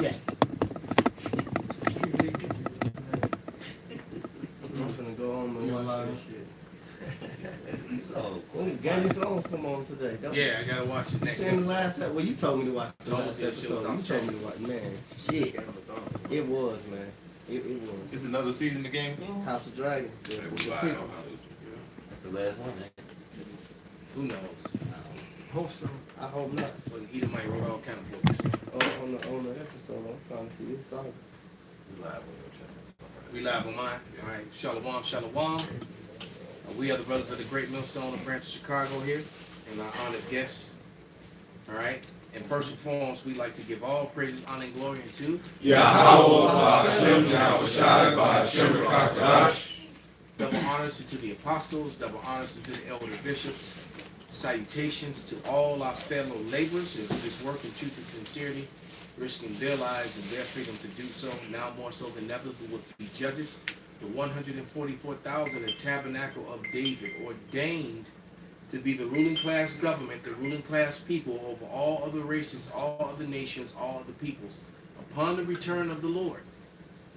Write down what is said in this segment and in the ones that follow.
Jack. I'm finna go home and watch that shit. That's Esau. When Game of Thrones come on today? Yeah, I gotta watch it next. You seen the last episode? Well, you told me to watch the last Told you episode. You told me to watch. Man, shit. It was, man. It was. It's another season of Game of Thrones? House of Dragon. Yeah, it was a prequel. That's the last one, man. Who knows? Hope so. I hope not. Well, either might wrote all kind of books. On the episode, I'm trying to see this song. We live on your channel. We live on mine. All right, shalom, shalom. We are the brothers of the Great Millstone of Branch of Chicago here, and our honored guests. All right. And first and foremost, we'd like to give all praises, honor, and glory to Yahweh Hashem Yahushai Ba'Hashem Rakakadash. double honors to the apostles, double honors to the elder bishops. Salutations to all our fellow laborers who do this work in truth and sincerity, risking their lives and their freedom to do so, now more so than ever, who will be judges. The 144,000 in Tabernacle of David, ordained to be the ruling class government, the ruling class people over all other races, all other nations, all other peoples, upon the return of the Lord,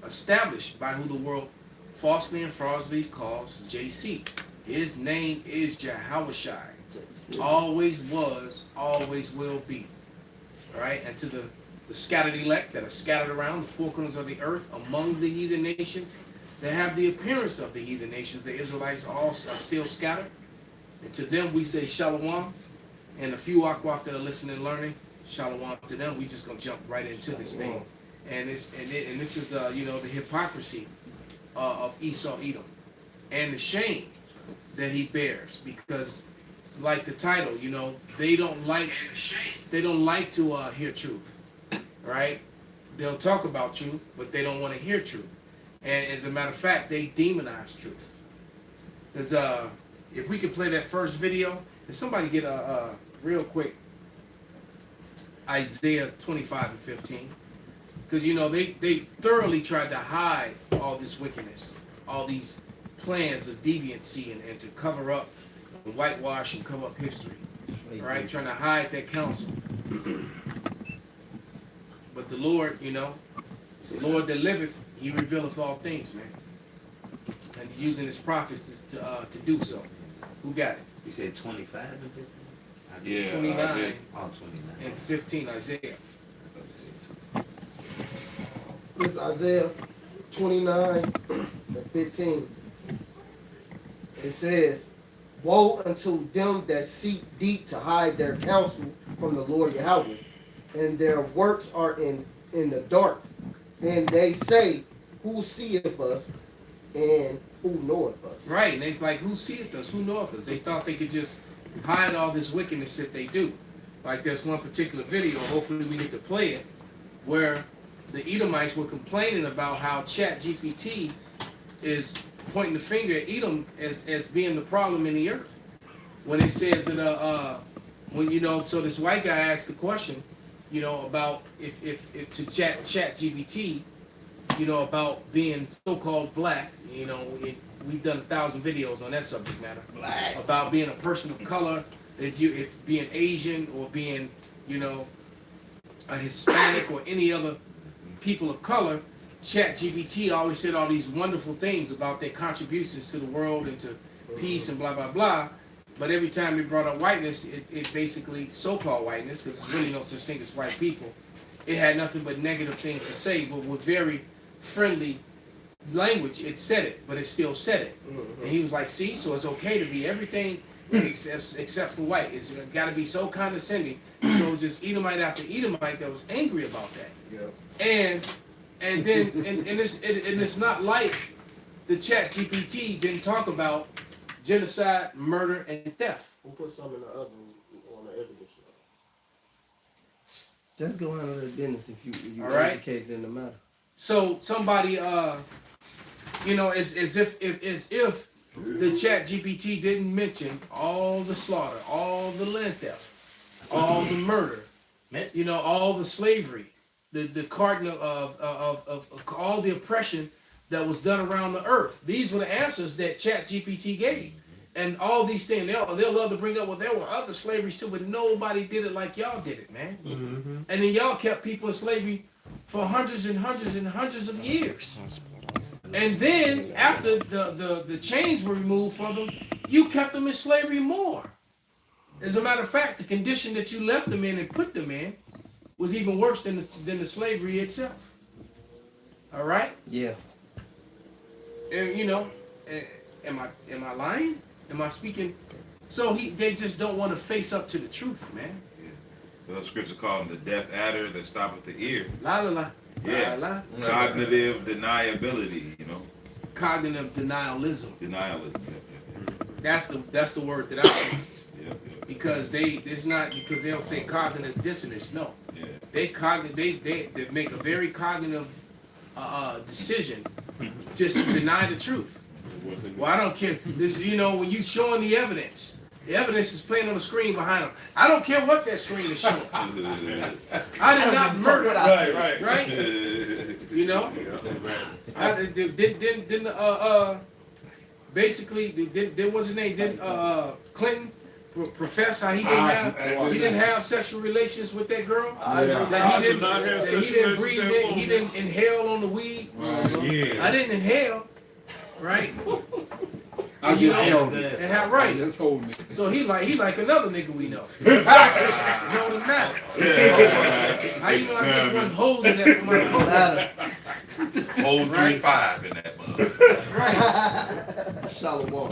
established by who the world falsely and fraudulently calls JC. His name is Yahushai. Always was, always will be. All right, and to the scattered elect that are scattered around the four corners of the earth among the heathen nations, that have the appearance of the heathen nations, the Israelites all are still scattered. And to them we say shalom, and a few akwaf that are listening and learning, shalom to them. We just gonna jump right into this thing, and this is you know, the hypocrisy of Esau Edom, and the shame that he bears, because like the title, you know, they don't like to hear truth, right? They'll talk about truth, but they don't want to hear truth. And as a matter of fact, they demonize truth. There's if we could play that first video, if somebody get a real quick Isaiah 25 and 15, because you know they thoroughly tried to hide all this wickedness, all these plans of deviancy and to cover up and whitewash and cover up history, right? Trying to hide that counsel. But the Lord, you know, the Lord that liveth, he revealeth all things, man. And he's using his prophets to do so. Who got it? You said 25 and 15? Yeah. 29 Oh, 29. and 15, Isaiah. This is Isaiah 29 and 15. It says, woe unto them that seek deep to hide their counsel from the Lord Yahweh, and their works are in the dark. And they say, who seeth us, and who knoweth us? Right, and they like, who seeth us, who knoweth us? They thought they could just hide all this wickedness that they do. Like there's one particular video, hopefully we get to play it, where the Edomites were complaining about how ChatGPT is pointing the finger at Edom as being the problem in the earth. When it says that, when you know, so this white guy asked the question, you know, about if to ChatGPT, you know, about being so-called black, you know, we've done 1,000 videos on that subject matter. Black. About being a person of color, if being Asian or being, you know, a Hispanic or any other people of color, ChatGPT always said all these wonderful things about their contributions to the world and to peace and blah, blah, blah. But every time it brought up whiteness, it basically, so-called whiteness, because there's really no such thing as white people, it had nothing but negative things to say, but with very friendly language, it said it, but it still said it. And he was like, see, so it's okay to be everything except for white. It's got to be so condescending. So it was just Edomite after Edomite that was angry about that. Yeah. And then it's not like the ChatGPT didn't talk about genocide, murder, and theft. We'll put some in the oven on the evidence. Let's go handle that business if you educated in the matter. So somebody, you know, as if the ChatGPT didn't mention all the slaughter, all the land theft, all the murder, you know, all the slavery, the carton of all the oppression that was done around the earth. These were the answers that ChatGPT gave. And all these things, they'll love to bring up, well, there were other slaveries too, but nobody did it like y'all did it, man. And then y'all kept people in slavery for hundreds and hundreds and hundreds of years. And then after the chains were removed from them, you kept them in slavery more. As a matter of fact, the condition that you left them in and put them in was even worse than the slavery itself. All right? Yeah. And you know, am I lying? Am I speaking? So they just don't want to face up to the truth, man. The scripture called him the deaf adder that stoppeth the ear. La la la. Yeah. La, la. Cognitive deniability, you know. Cognitive denialism. Denialism. That's the word that I use. Yeah. Because because they'll say cognitive dissonance. No. Yeah. They make a very cognitive decision just to deny the truth. Well, I don't care. This, you know, when you showing the evidence is playing on the screen behind them. I don't care what that screen is showing. I did not murder. Right. You know. Basically, what was his name? Didn't Clinton profess how he didn't have sexual relations with that girl? That he didn't breathe it. He didn't inhale on the weed. I didn't inhale. Right? I just held And it. how right? Just hold me. So he like another nigga we know. Know the matter. How you know I just wasn't holding that for my coat? Hold Right. 3-5 in that mother. Right. Shalom.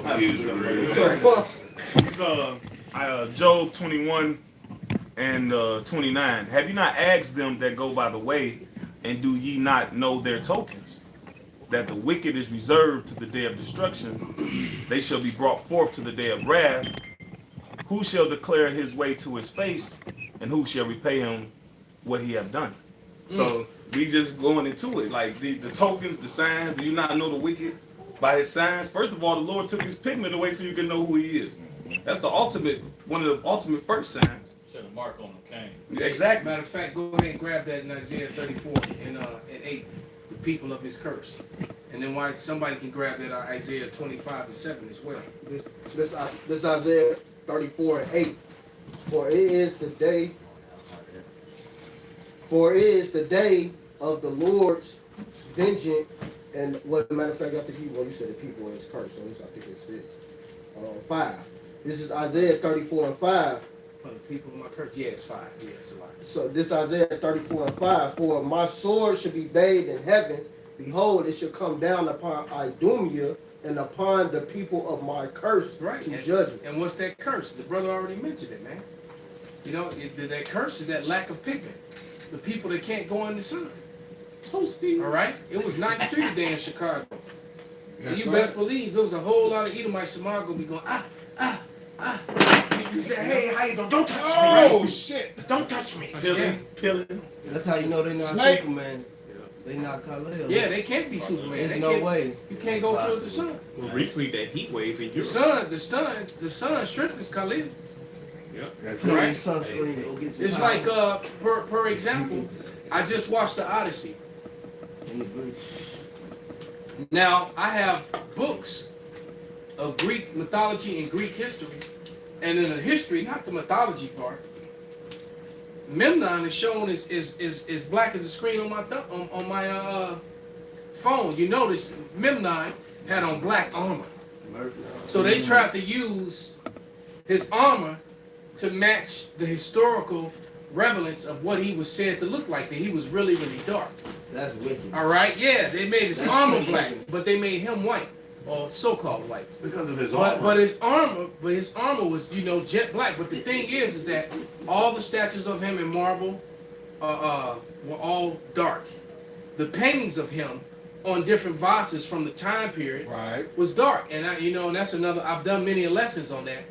It's Job 21 and 29. Have you not asked them that go by the way, and do ye not know their tokens? That the wicked is reserved to the day of destruction, they shall be brought forth to the day of wrath. Who shall declare his way to his face, and who shall repay him what he have done? So we just going into it, like the tokens, the signs. Do you not know the wicked by his signs? First of all, the Lord took his pigment away so you can know who he is. That's the ultimate, one of the ultimate first signs. Set a mark on them, Cain. Exactly. Matter of fact, go ahead and grab that in Isaiah 34 and 8. The people of his curse. And then why somebody can grab that Isaiah 25 and 7 as well. This Isaiah 34 and 8. For it is the day of the Lord's vengeance. And what matter of fact, I think you said the people of his curse. So I think it's 6. 5. This is Isaiah 34 and 5. For the people of my curse. Yeah, it's 5. Yeah, it's a lot. So this Isaiah 34 and 5. For my sword should be bathed in heaven. Behold, it shall come down upon Idumea and upon the people of my curse to judge it. And what's that curse? The brother already mentioned it, man. You know, that curse is that lack of pigment. The people that can't go in the sun. All right? It was 93 today in Chicago. And you best believe there was a whole lot of Edomites tomorrow going to be going, You say, hey, how you doing? Don't touch me. Oh, shit. Don't touch me. Peeling. That's how you know they're not Snake. Superman. They not Khalil. Yeah, they can't be Superman. There's no way. You can't go towards the sun. Well, recently that heat wave in The Europe. sun strengthens Khalil. That's Right. Right. Sunscreen, go get some It's power. like, per example, I just watched the Odyssey. In the Greek. Now, I have books of Greek mythology and Greek history. And in the history, not the mythology part, Memnon is shown as black as the screen on my phone. You notice Memnon had on black armor. So they tried to use his armor to match the historical relevance of what he was said to look like, that he was really, really dark. That's wicked. All right, yeah, they made his That's armor wicked. black, but they made him white, or so-called white. Because of his armor. But his armor was, jet black. But the thing is that all the statues of him in marble were all dark. The paintings of him on different vases from the time period was dark. And and that's another. I've done many lessons on that,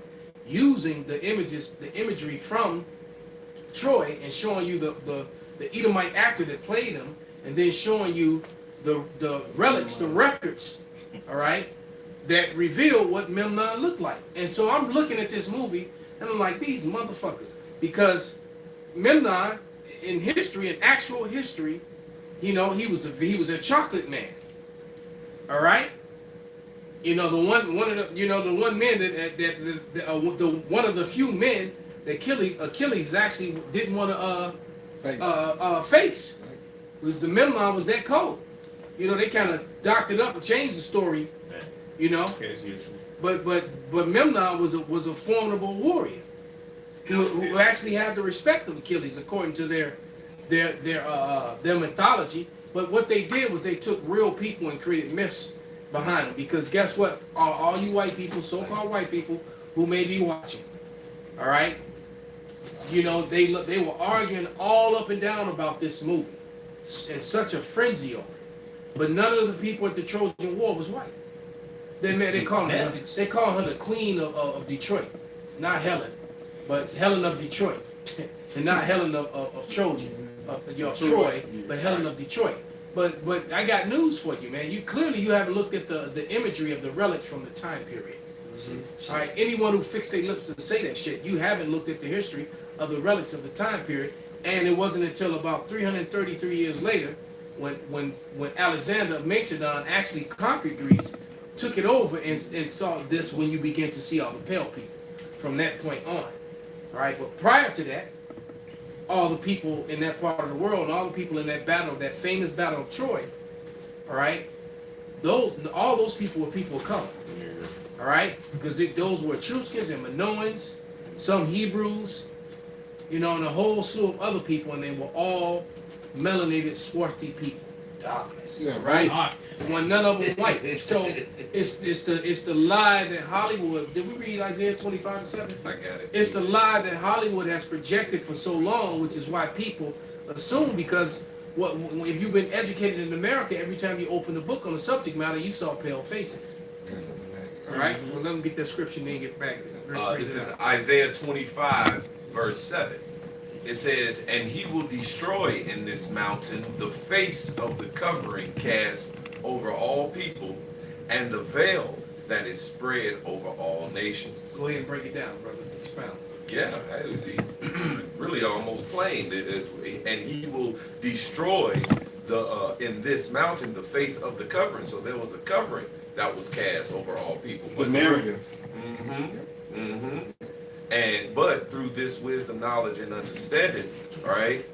using the imagery from Troy and showing you the Edomite actor that played him, and then showing you the relics, the records, all right, that reveal what Memnon looked like. And so I'm looking at this movie and I'm like, these motherfuckers, because Memnon in history, in actual history, he was a chocolate man, all right. The one of the few men that Achilles actually didn't want to face. Because the Memnon was that cold. You know, they kind of doctored up and changed the story. You know, As usual. but Memnon was a formidable warrior who actually had the respect of Achilles according to their mythology. But what they did was they took real people and created myths behind them. Because guess what? All you white people, so-called white people, who may be watching, all right? You know, they were arguing all up and down about this movie in such a frenzy over it. But none of the people at the Trojan War was white. They call her the Queen of Detroit, not Helen, but Helen of Detroit, and not Helen of Trojan, of Troy, but Helen of Detroit. But I got news for you, man. You haven't looked at the imagery of the relics from the time period. All right, anyone who fixed their lips to say that shit, you haven't looked at the history of the relics of the time period. And it wasn't until about 333 years later, when Alexander of Macedon actually conquered Greece, took it over and saw this, when you begin to see all the pale people from that point on. All right, but prior to that, all the people in that part of the world and all the people in that battle, that famous battle of Troy, all right, all those people were people of color. All right, because those were Etruscans and Minoans, some Hebrews, you know, and a whole slew of other people, and they were all melanated, swarthy people. Darkness. Yeah, Right? When none of them white. So it's the lie that Hollywood. Did we read Isaiah 25:7? I got it. It's the lie that Hollywood has projected for so long, which is why people assume, because if you've been educated in America, every time you open a book on the subject matter, you saw pale faces. All right. Well, let me get that scripture and then get back. This is Isaiah 25, verse 7. It says, "And he will destroy in this mountain the face of the covering cast over all people, and the veil that is spread over all nations." Go ahead and break it down, brother. Expound. Yeah, really almost plain. And he will destroy in this mountain the face of the covering. So there was a covering that was cast over all people. The narrative. But through this wisdom, knowledge, and understanding, all right,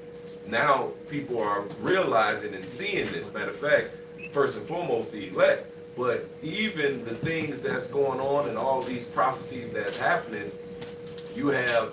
now people are realizing and seeing this. Matter of fact, first and foremost, the elect, but even the things that's going on and all these prophecies that's happening, you have,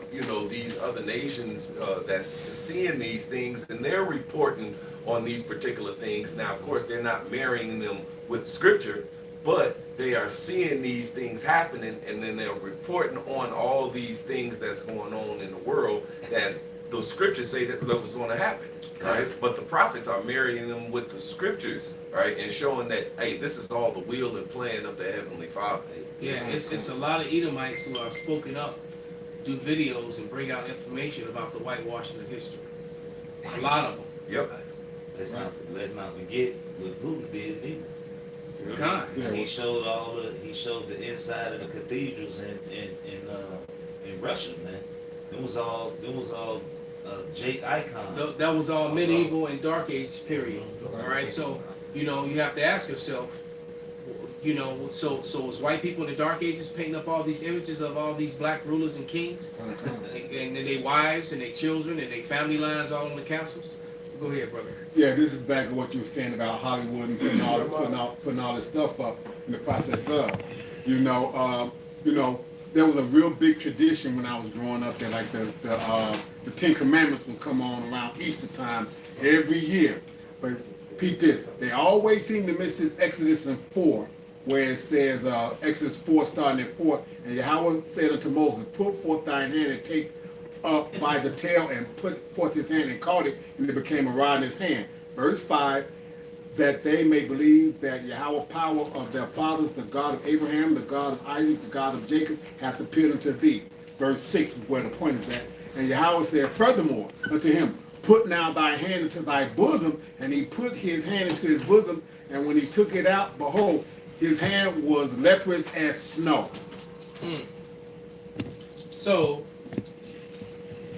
these other nations that's seeing these things, and they're reporting on these particular things. Now, of course, they're not marrying them with scripture, but they are seeing these things happening, and then they're reporting on all these things that's going on in the world that the scriptures say that was going to happen, right? But the prophets are marrying them with the scriptures, right, and showing that, hey, this is all the will and plan of the Heavenly Father. Yeah, it's a lot of Edomites who are spoken up, do videos, and bring out information about the whitewashing of history. A lot of them. Yep. Let's not forget what Buddha did either. God. He showed the inside of the cathedrals in Russia, man. It was all Jake icons. That was all medieval and dark age period. All right, so you have to ask yourself, so was white people in the dark ages painting up all these images of all these black rulers and kings, and their wives and their children and their family lines all in the castles? Go ahead, brother. Yeah, this is back to what you were saying about Hollywood and putting all this stuff up in the process of, there was a real big tradition when I was growing up that like the Ten Commandments would come on around Easter time every year. But Pete, they always seem to miss this Exodus 4, where it says Exodus 4 starting at 4, and Yahweh said unto Moses, "Put forth thine hand and take up by the tail," and put forth his hand and caught it, and it became a rod in his hand. Verse 5, "that they may believe that Yahweh power of their fathers, the God of Abraham, the God of Isaac, the God of Jacob, hath appeared unto thee." Verse 6 is where the point is at. "And Yahweh said furthermore unto him, Put now thy hand into thy bosom. And he put his hand into his bosom, and when he took it out, behold, his hand was leprous as snow." So,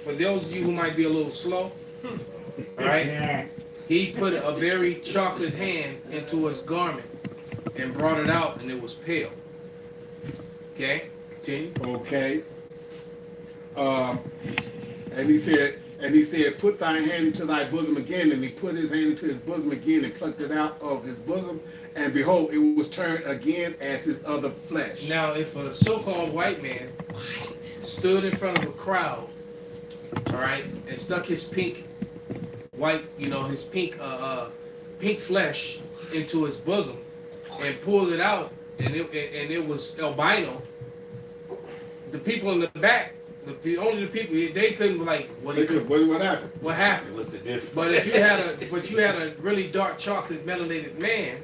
for those of you who might be a little slow, all right, he put a very chocolate hand into his garment and brought it out, and it was pale. Okay, continue. Okay. And he said, And he said, put thy hand into thy bosom again. And he put his hand into his bosom again and plucked it out of his bosom. And behold, it was turned again as his other flesh. Now, if a so-called white man stood in front of a crowd, all right, and stuck his pink his pink flesh into his bosom and pulled it out, and it was albino, the people in the back, the people, they couldn't what happened? What happened? What's the difference? But if you had a really dark chocolate melanated man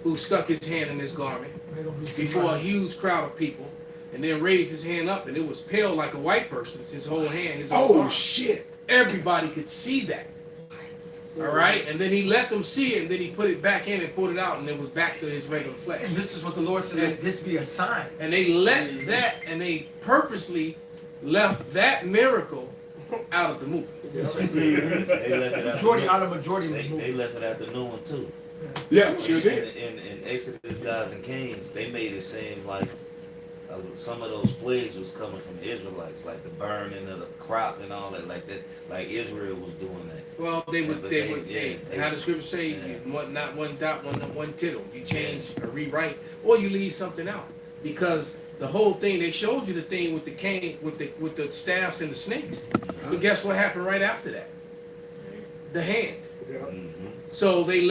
who stuck his hand in his garment before a huge crowd of people, and then raised his hand up, and it was pale like a white person's, his whole hand, his whole arm. Shit! Everybody could see that. All right, and then he let them see it, and then he put it back in and pulled it out, and it was back to his regular flesh. And this is what the Lord said, let this be a sign. And they let that, and they purposely left that miracle out of the movie. They left it out the Majority of the They movies. left it out the new one too. Yeah, sure did. In Exodus, Gods and Kings, they made it seem like some of those plagues was coming from the Israelites, like the burning of the crop and all that, like Israel was doing that. Well, they how the scripture say, Yeah. not one dot, one tittle. You change or rewrite, or you leave something out, because the whole thing, they showed you the thing with the cane, with the staffs and the snakes. But guess what happened right after that? The hand. Mhm. So they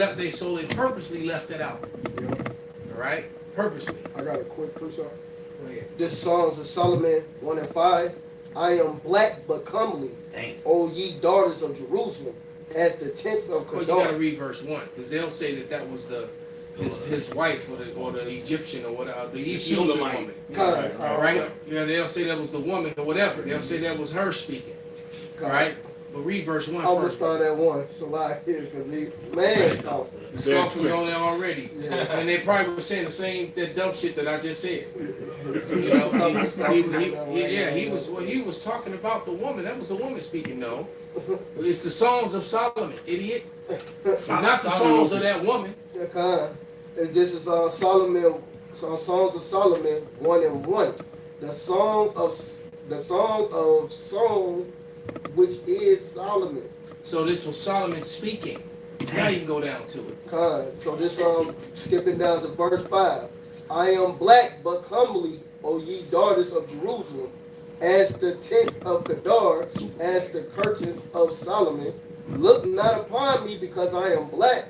purposely left it out. All right, purposely. I got a quick push-up. Go ahead. This Songs of Solomon 1:5. I am black but comely, Damn. O ye daughters of Jerusalem, as the tents of Well, you gotta Kedar. read verse 1, because they'll say that was his wife or the Egyptian or whatever, the Ethiopian woman. All right? Yeah, they'll say that was the woman or whatever. They'll say that was her speaking. All right? But read verse 1 I'm gonna first. start at 1, so I hear, because man scoffers. The scoffers on there already. Yeah. And they probably were saying that dumb shit that I just said. You know, he was talking about the woman. That was the woman speaking. No, it's the Songs of Solomon, idiot. It's not the songs of that woman. And this is Solomon, Songs of Solomon 1:1. The song of song, which is Solomon. So this was Solomon speaking. Now you can go down to it. So this skipping down to verse 5. I am black but comely, O ye daughters of Jerusalem, as the tents of Kedar, as the curtains of Solomon. Look not upon me because I am black,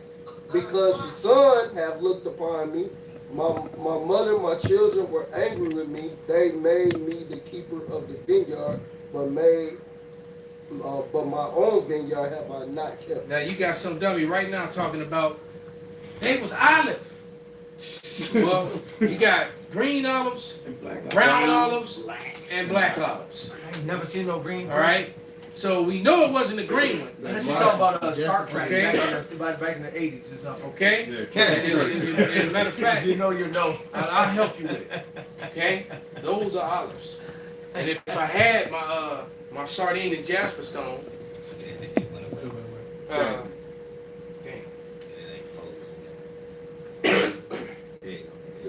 because the sun have looked upon me. My mother, my children were angry with me. They made me the keeper of the vineyard, but my own vineyard have I not kept. Now you got some dummy right now talking about they was olive. Well, you got green olives, brown olives, and black olives. I ain't never seen no green. All right. So we know it wasn't the green one. Unless you talk about Star Trek Okay. back in the 80s or something. Okay. And matter of fact, If you know, you know. I'll help you with it. Okay. Those are olives. And if I had my sardine and jasper stone, damn.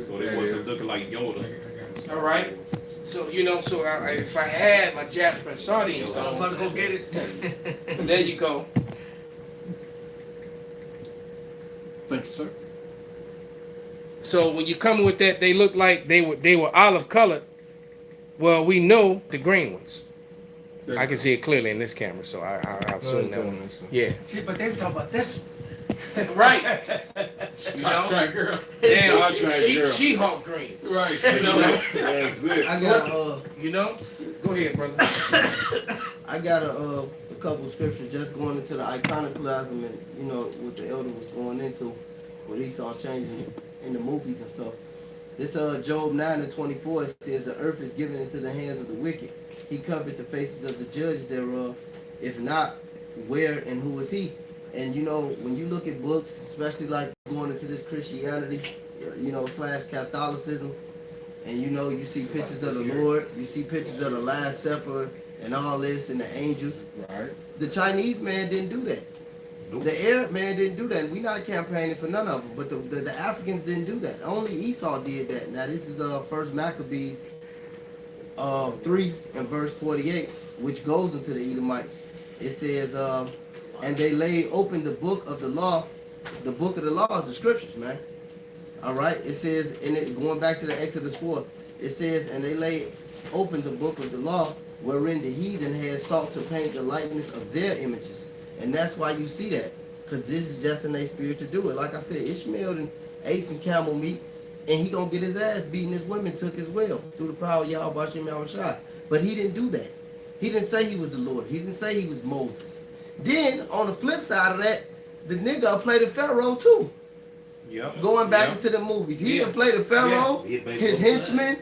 So they wasn't looking like Yoda. All right. So if I had my jasper and sardine I'm stone, about to go get it. there you go. Thank you, sir. So when you come with that, they look like they were olive colored. Well, we know the green ones. I can see it clearly in this camera, so I assume that one. Yeah. See, but they talk about this. Right. You know? Track girl. Damn, Track girl. She-Hulk green. Right. You know? That's it. I got You know? Go ahead, brother. I got a couple scriptures just going into the iconoclasm and what the elder was going into, what Esau changing it in the movies and stuff. This Job 9:24 says the earth is given into the hands of the wicked. He covered the faces of the judges thereof. If not, where and who is he? And when you look at books, especially like going into this Christianity, / Catholicism, and you see pictures of the Lord, you see pictures of the Last Supper and all this and the angels. Right. The Chinese man didn't do that. Nope. The Arab man didn't do that. We not campaigning for none of them, but the Africans didn't do that. Only Esau did that. Now this is First Maccabees 3 and verse 48, which goes into the Edomites. It says, and they laid open the book of the law. The book of the law is the scriptures, man. All right. It says, and it going back to the Exodus 4. It says, and they laid open the book of the law, wherein the heathen had sought to paint the likeness of their images. And that's why you see that, because this is just in their spirit to do it. Like I said, Ishmael ate some camel meat, and he gonna get his ass beaten. His women took as well through the power of Yahweh Hashem Yahushua. But he didn't do that. He didn't say he was the Lord. He didn't say he was Moses. Then on the flip side of that, the nigga played the Pharaoh too. Yep. Going back into the movies, he didn't play the Pharaoh, his henchmen.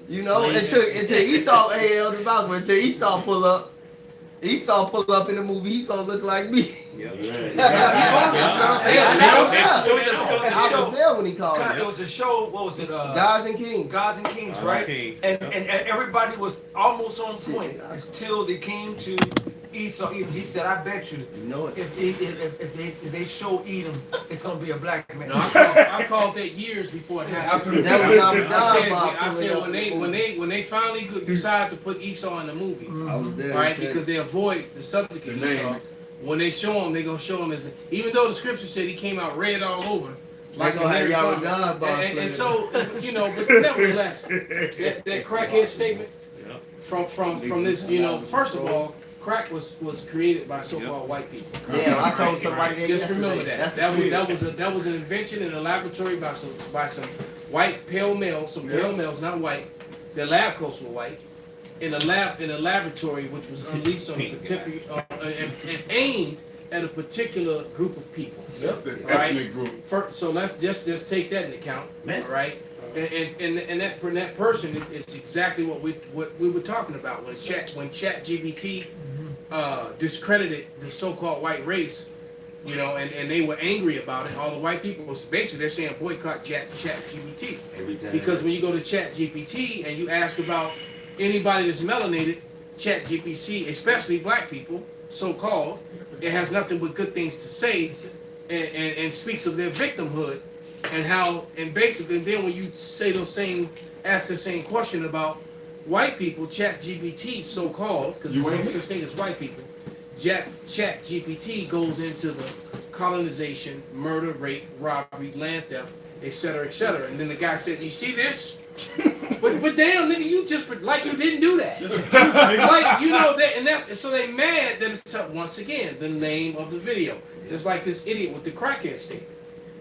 You know, until Esau, hey, Elder Malcolm, until Esau pull up in the movie, he gonna look like me. Yep. I was there when he called It it. was a show. What was it? Gods and Kings. Gods and Kings, right? And everybody was almost on point until they came to Esau. He said, "I bet you, You know it. if they show Edom, it's gonna be a black man." No, I called that years before it happened. That was not I said when they finally could decide to put Esau in the movie, I was there. right? Because they avoid the subject of Esau. When they show him, they gonna show him as even though the scripture said he came out red all over. Like gonna have y'all die by And so, you know, but nevertheless, that crackhead statement from this, you know, first of all, crack was created by so-called white people. Yeah, I told somebody that Just remember yesterday. that. That was an invention in a laboratory by some white pale males, pale males, not white. Their lab coats were white. In a laboratory which was unleashed on a particular and aimed at a particular group of people. That's the Right. ethnic group. So let's just take that into account, all right? And that person is exactly what we were talking about when ChatGPT discredited the so-called white race, you know, and they were angry about it. All the white people was basically they're saying boycott ChatGPT because when you go to ChatGPT and you ask about anybody that's melanated, ChatGPT, especially black people, so-called, it has nothing but good things to say, and speaks of their victimhood, and how, and basically, then when you ask the same question about white people, ChatGPT, so-called, because there's no such thing as white people, ChatGPT goes into the colonization, murder, rape, robbery, land theft, etc., etc. And then the guy said, "You see this? But damn, nigga, you just like you didn't do that." Like, you know that, and that's so they mad that it's once again the name of the video. Just like this idiot with the crackhead statement,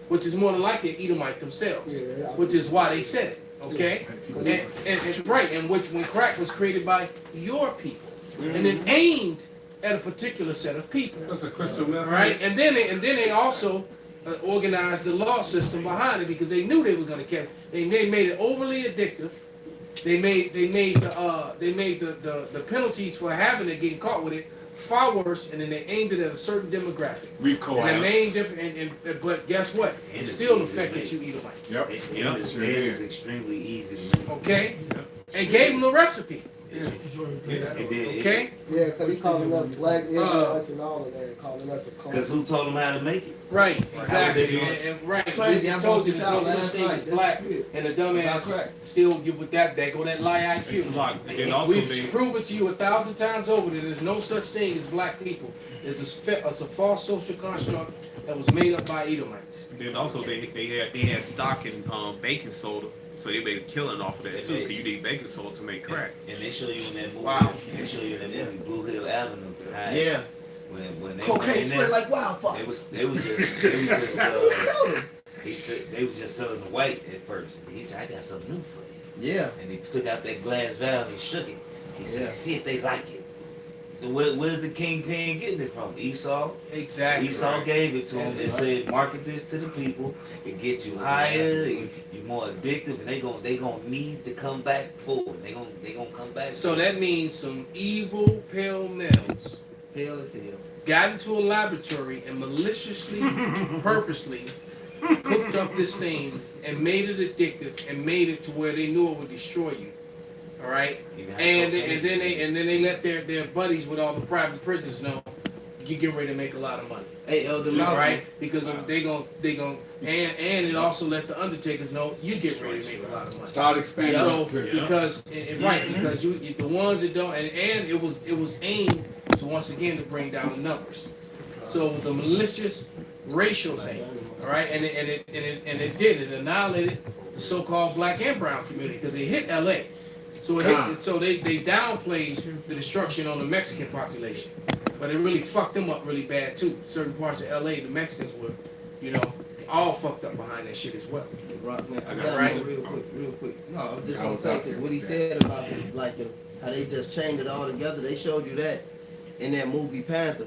which is more than likely Edomite themselves, which is why they said it. Okay, and right, and which when crack was created by your people, and then aimed at a particular set of people. That's a crystal method. Right, and then they also organized the law system behind it because they knew they were going to catch. They made it overly addictive. They made the penalties for having it, getting caught with it, far worse, and then they aimed it at a certain demographic. Recoil. And the main difference, but guess what? It still affected you Edomites. Yep. It is extremely easy to make. Okay, and gave them the recipe. Okay. Yeah, because he calling us black Israelites and all of that, calling us a cult. Because who told them how to make it? Right, exactly, and right. Crazy, I told you this there's out no such last thing night. as black, and the dumbass still give with that go that lie It's IQ. locked. And also We've proven to you 1,000 times over that there's no such thing as black people. It's a false social construct that was made up by Edomites. Then also they had stock in baking soda, so they made a killing off of that too. Because you need baking soda to make crack. And they show you in that movie. Wow. They show you in that movie, Blue Hill Avenue. How Yeah. When they Cocaine went in spread there, like wildfire. they was just selling the white at first. And he said, "I got something new for you." Yeah. And he took out that glass vial and he shook it. He said, Yeah. "See if they like it." So where's the kingpin getting it from? Esau. Exactly. Esau gave it to him and said, "Market this to the people. It gets you higher. You're more addictive, and they gonna need to come back forward. They gonna come back." So that means some evil pale males Hell is hell. got into a laboratory and maliciously, purposely cooked up this thing and made it addictive and made it to where they knew it would destroy you. All right, and then they let their buddies with all the private prisons know you getting ready to make a lot of money. Hey, Elder All Malcolm. right, because they gon' and it also let the undertakers know you get ready to make a lot of money. Start expanding. So the prison. because you the ones that don't and it was aimed to once again to bring down the numbers. So it was a malicious racial thing, all right, and it annihilated the so-called black and brown community because it hit L.A. So it hit, so they downplayed the destruction on the Mexican population, but it really fucked them up really bad too. Certain parts of L.A. the Mexicans were, you know, all fucked up behind that shit as well. Rock, man, I got got right. real quick. No, I was just gonna say because what he said about like how they just chained it all together. They showed you that in that movie Panther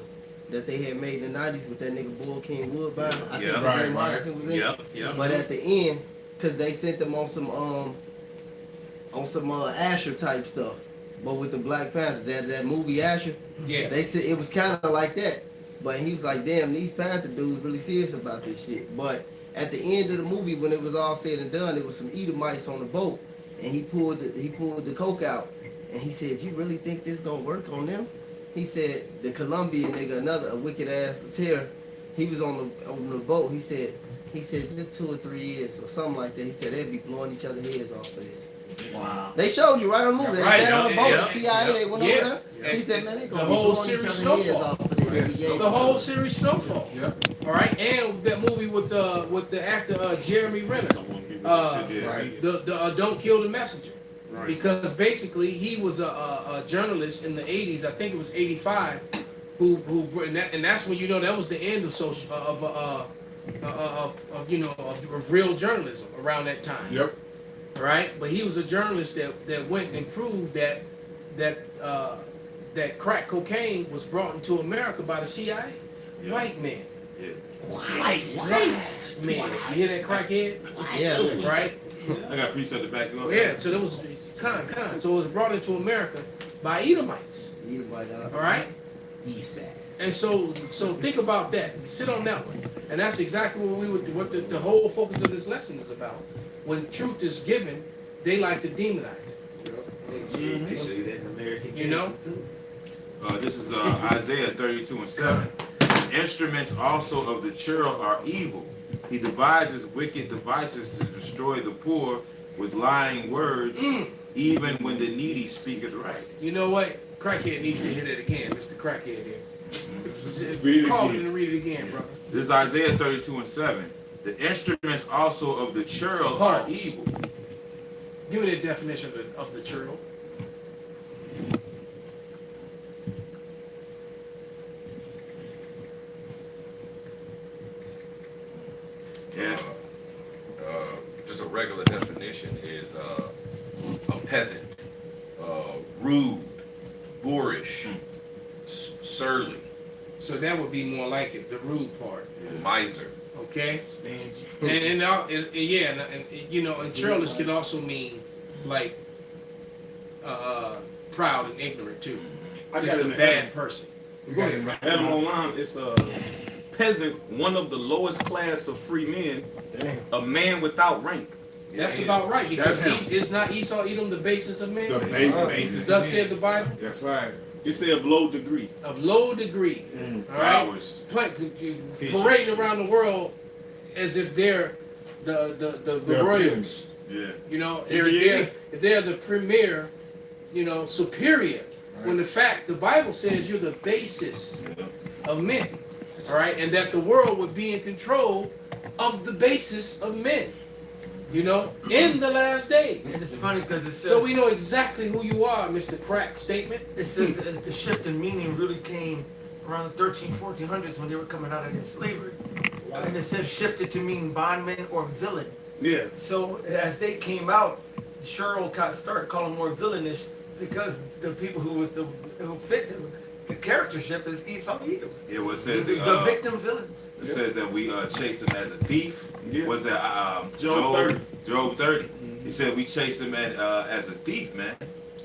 that they had made in the 90s with that nigga Bull King Woodbine. I think Dwayne Robinson was in it. Yeah. But at the end, because they sent them on some Asher type stuff. But with the Black Panther, that movie Asher, Yeah. they said it was kind of like that. But he was like, damn, these Panther dudes really serious about this shit. But at the end of the movie, when it was all said and done, there was some Edomites on the boat, and he pulled the coke out, and he said, "You really think this gonna work on them?" He said, "The Colombian nigga, a wicked ass terror, he was on the boat. He said just 2 or 3 years or something like that. He said they'd be blowing each other's heads off for this." Wow. They showed you right on the movie. They sat on the boat. Yeah, The CIA, they went over there. He said, "Man, they The gonna be whole blowing each series other's heads Snowfall. off for this." And he gave The whole series Snowfall. All right, and that movie with the actor Jeremy Renner. The Don't Kill the Messenger. Right. Because basically he was a journalist in the 80s, I think it was 85, who and that's when you know that was the end of social of real journalism around that time. Yep. Right, but he was a journalist that went and proved that crack cocaine was brought into America by the CIA. Yeah. White men. Yeah. White men. You hear that crackhead? Yeah. Right. I got precept to back you up. Yeah, so there was kind. So it was brought into America by Edomites. Edomite, All right. And so think about that. Sit on that one. And that's exactly what the whole focus of this lesson is about. When truth is given, they like to demonize it. They show you that in American You know? Gangster, too. This is Isaiah 32:7. The instruments also of the churl are evil. He devises wicked devices to destroy the poor with lying words, even when the needy speaketh right. You know what? Crackhead needs to hit it again, Mr. Crackhead here. Read it Call it again. and read it again, brother. This is Isaiah 32:7. The instruments also of the churl are Pause. evil. Give me the definition of the churl. Yes. Just a regular definition is a peasant, rude, boorish, surly, So that would be more like it, the rude part. miser. Okay? And you know, and churlish could also mean like proud and ignorant too. I Just got a it, bad person. Go ahead. Adam online, it's a peasant, one of the lowest class of free men, a man without rank. That's about right, because That's him. is not Esau Edom the basis of man? The basis. Thus said the Bible, That's right. It said of low degree. of low degree. All right, Flowers. parading around the world as if they're the They're royals. Yeah. You know, as Here if he they're, is. if they're the premier, you know, superior. When the fact the Bible says you're the basis of men. All right, and that the world would be in control of the basis of men. You know, in the last days. And it's funny because it says, So we know exactly who you are, Mr. Crack Statement. it says as the shift in meaning really came around the 1400s when they were coming out of slavery. And it says shifted to mean bondman or villain. Yeah. So as they came out, Cheryl started calling more villainish because the people who fit the charactership is Esau Edom. Yeah, well, it The says victim villains. it says that we chased him as a thief. Yeah. Was that Job 30. Job 30. He said we chased him as a thief, man.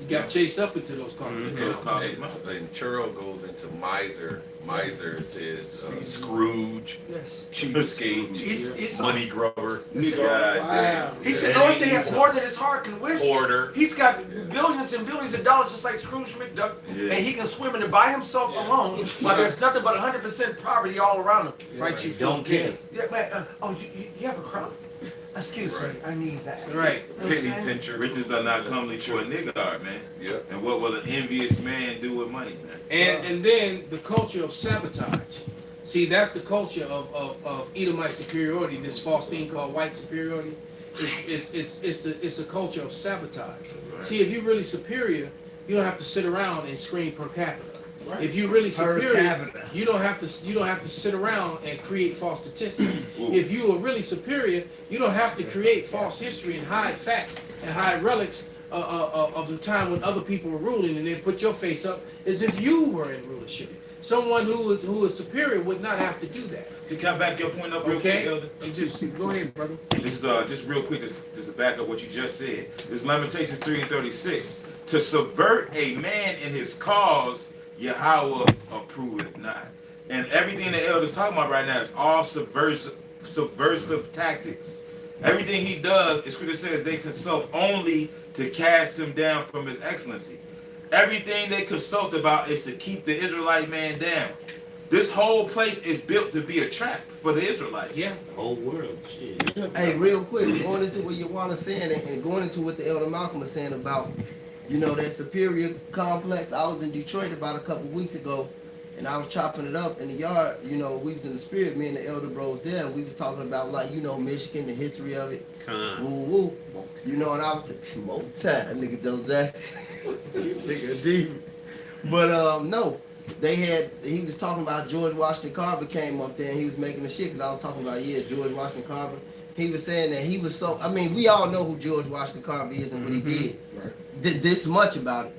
You got chased up into those comments. Into those coffers. And churl goes into miser. Miser says Scrooge, Yes. cheapskate, Esau. money grubber, Wow. He said, "Oh, he has more than his heart can wish." hoarder. He's got billions and billions of dollars, just like Scrooge McDuck, Yeah. and he can swim in it by himself alone, while there's nothing but 100% poverty all around him. Fight you for Don't a penny. care. Yeah, man. Oh, you have a crop? Excuse me, I need that. Right. You know what I'm Penny saying? pincher. Riches are not comely for a nigga, man. Yeah. And what will an envious man do with money, man? And then the culture of sabotage. See, that's the culture of Edomite superiority. This false thing called white superiority. It's the culture of sabotage. Right. See, if you're really superior, you don't have to sit around and scream per capita. Right. If you're really Per superior, capita. you don't have to sit around and create false statistics. Ooh. If you are really superior, you don't have to create false history and hide facts and hide relics of the time when other people were ruling, and then put your face up as if you were in rulership. Someone who is superior would not have to do that. Can you back your point up real Okay? quick, Elder? I'm just go ahead, brother. This is just real quick, just to back up what you just said. This is Lamentations 3:36. To subvert a man in his cause, Yahweh approveth not. And everything the elder's talking about right now is all subversive tactics. Everything he does, the scripture says, they consult only to cast him down from his excellency. Everything they consult about is to keep the Israelite man down. This whole place is built to be a trap for the Israelites. Yeah. The whole world, shit. Hey, real quick, going into what Yawana saying and going into what the Elder Malcolm was saying about, that superior complex. I was in Detroit about a couple weeks ago, and I was chopping it up in the yard. We was in the spirit, me and the Elder bros there, and we was talking about Michigan, the history of it. Woo woo. And I was like, more time, nigga Joe Jackson. Nigga deep. But no. He was talking about George Washington Carver came up there and he was making the shit because I was talking about, George Washington Carver. He was saying that he was we all know who George Washington Carver is and what he did. Right. Did this much about it.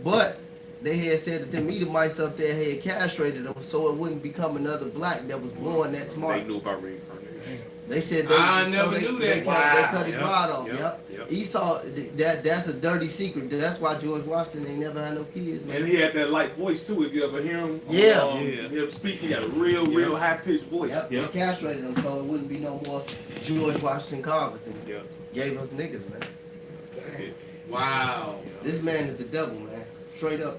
But they had said that them Edomites up there had castrated him so it wouldn't become another black that was born that smart. They knew about reincarnation. They said I never knew that. They cut his Yep, rod off. yep, Yep. yep. Esau, that's a dirty secret. That's why George Washington ain't never had no kids, man. And he had that light voice too. If you ever hear him, Yeah. him speak, he got a real high pitched voice. Yep. They castrated him so it wouldn't be no more George Washington Carvers and Yeah. gave us niggas, man. Wow. This man is the devil, man. Straight up.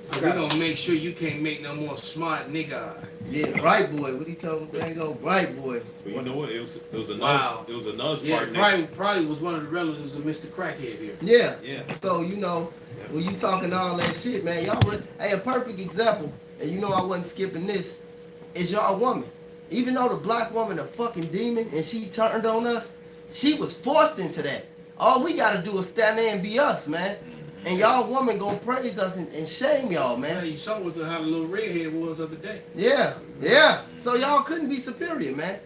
So we're gonna make sure you can't make no more smart nigga. Yeah, bright boy. What he told him? There you go, bright boy. But you know what? It was another Wow. it was another Yeah, smart nigga. probably was one of the relatives of Mr. Crackhead here. Yeah. Yeah. So when you talking all that shit, man, hey, a perfect example, and I wasn't skipping this, is y'all woman. Even though the black woman a fucking demon and she turned on us, she was forced into that. All we gotta do is stand there and be us, man. And y'all woman gonna praise us and shame y'all, Man, man. you saw what how the little redhead was the other day. Yeah. So y'all couldn't be superior, man.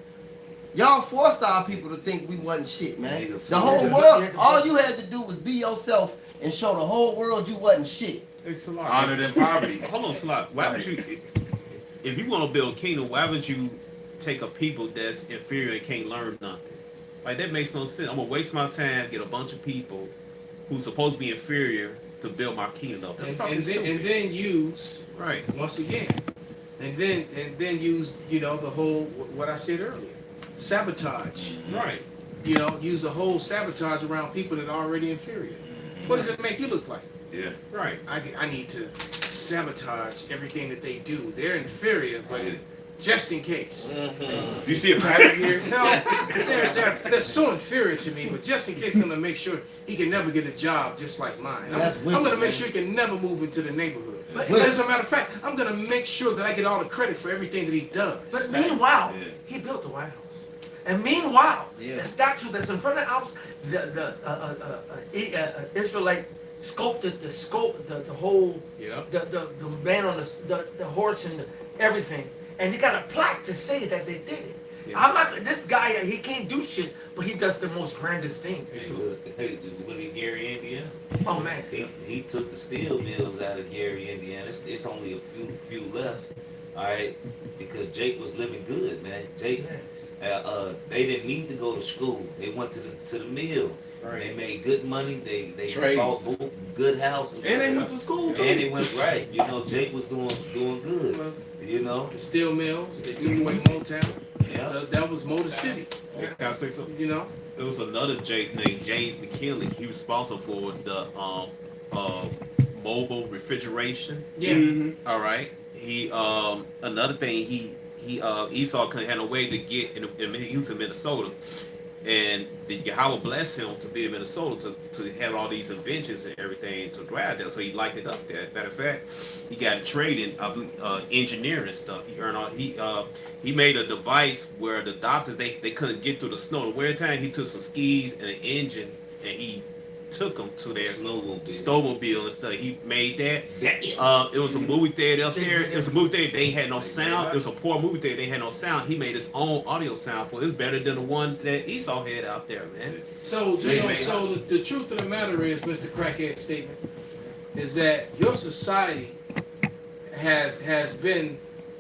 Y'all forced our people to think we wasn't shit, man. The whole world, all you had to do was be yourself and show the whole world you wasn't shit. Hey, Salah, Honored in poverty. hold on, Salah. Why would you, if you want to build a kingdom, why would you take a people that's inferior and can't learn nothing? Like, that makes no sense. I'm gonna waste my time, get a bunch of people who's supposed to be inferior to build my kingdom up. That's fucking stupid. And then use Right. once again, and then use the whole what I said earlier, sabotage. Right. Use the whole sabotage around people that are already inferior. What does it make you look like? Yeah. Right. I need to sabotage everything that they do. They're inferior, but just in case. Do you see a pattern here? No, they're so inferior to me, but just in case, I'm gonna make sure he can never get a job just like mine. I'm gonna make sure he can never move into the neighborhood. But as a matter of fact, I'm gonna make sure that I get all the credit for everything that he does. But meanwhile, he built the White House. And meanwhile, Yeah. the statue that's in front of the house, the Israelite sculpted the whole, Yeah. the man on the horse and everything. And he got a plaque to say that they did it. Yeah. This guy, he can't do shit, but he does the most grandest thing. Look at Gary, Indiana. Oh man. He took the steel mills out of Gary, Indiana. It's only a few left. All right, because Jake was living good, man. Jake, they didn't need to go to school. They went to the mill. Right. They made good money. They Trades. bought good houses. And they went to school too. And they went right. Jake was doing good. The steel mills, they took away Motown. Yeah. That was Motor City. Can I say something? You know. There was another Jake named James McKinley. He was responsible for the mobile refrigeration. Yeah. Mm-hmm. All right. He another thing he Esau couldn't have no way to get he was in Minnesota, and the Yahweh blessed him to be in Minnesota to have all these inventions and everything to drive there. So he liked it up there. Matter of fact, he got a trade in engineering and stuff. He earned all he made a device where the doctors they couldn't get through the snow. The winter time he took some skis and an engine and he took them to their snowmobile and stuff. He made that. It was a movie theater up there. It was a movie theater. They had no sound. It was a poor movie theater. They had no sound. He made his own audio sound for it. It's better than the one that Esau had out there, man. So, so the truth of the matter is, Mr. Crackhead's statement is that your society has been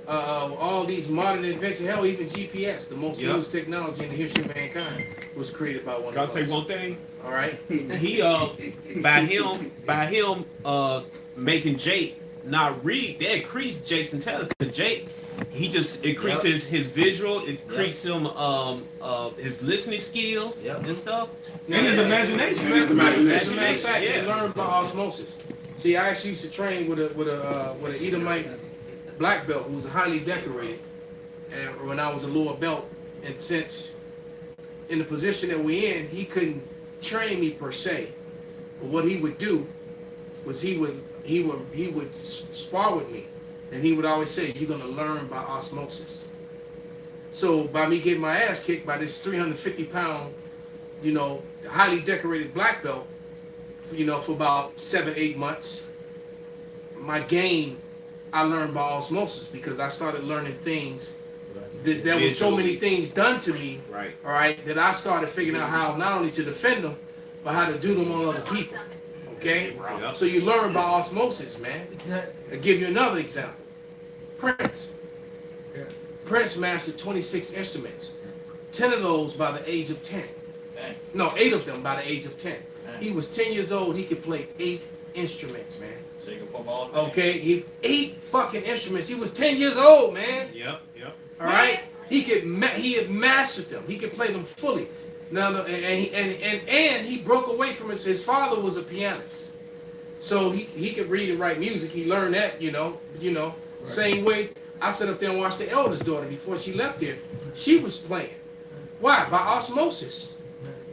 all these modern inventions. Hell, even GPS, the most used technology in the history of mankind, was created by one of us. Can I say one thing? All right. He by him making Jake not read, they increased Jake's intelligence. Jake, he just increases his visual, increases him his listening skills and stuff, and his imagination. As a matter of fact, they learn by osmosis. See, I actually used to train with an Edomite black belt who was highly decorated, and when I was a lower belt, and since in the position that we're in, he couldn't train me per se. But what he would do was he would spar with me, and he would always say, "You're gonna learn by osmosis." So by me getting my ass kicked by this 350-pound, highly decorated black belt, for about 7-8 months, my game I learned by osmosis because I started learning things. There was so many things done to me, right? All right, that I started figuring out how not only to defend them, but how to do them on other people. Okay, so you learn by osmosis, man. I'll give you another example. Prince. Prince mastered 26 instruments. 10 of those by the age of 10. No, 8 of them by the age of 10. He was 10 years old. He could play 8 instruments, man. Okay, 8 fucking instruments. He was 10 years old, man. Yep. All right, he had mastered them. He could play them fully. Now, and he broke away from his father was a pianist, so he could read and write music. He learned that, Same way I sat up there and watched the eldest daughter before she left here. She was playing. Why? By osmosis,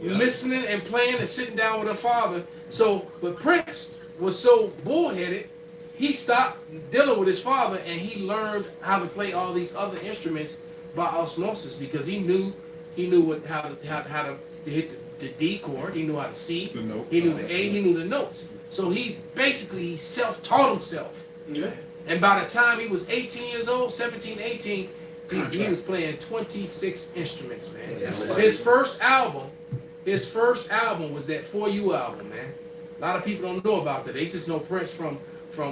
listening and playing and sitting down with her father. So, but Prince was so bullheaded, he stopped dealing with his father and he learned how to play all these other instruments by osmosis because he knew how to hit the D chord. He knew how to C. He knew the A. He knew the notes. So he self-taught himself. Yeah. And by the time he was 18 years old, 17, 18, he was playing 26 instruments, man. Yeah. His first album was that For You album, man. A lot of people don't know about that. They just know Prince from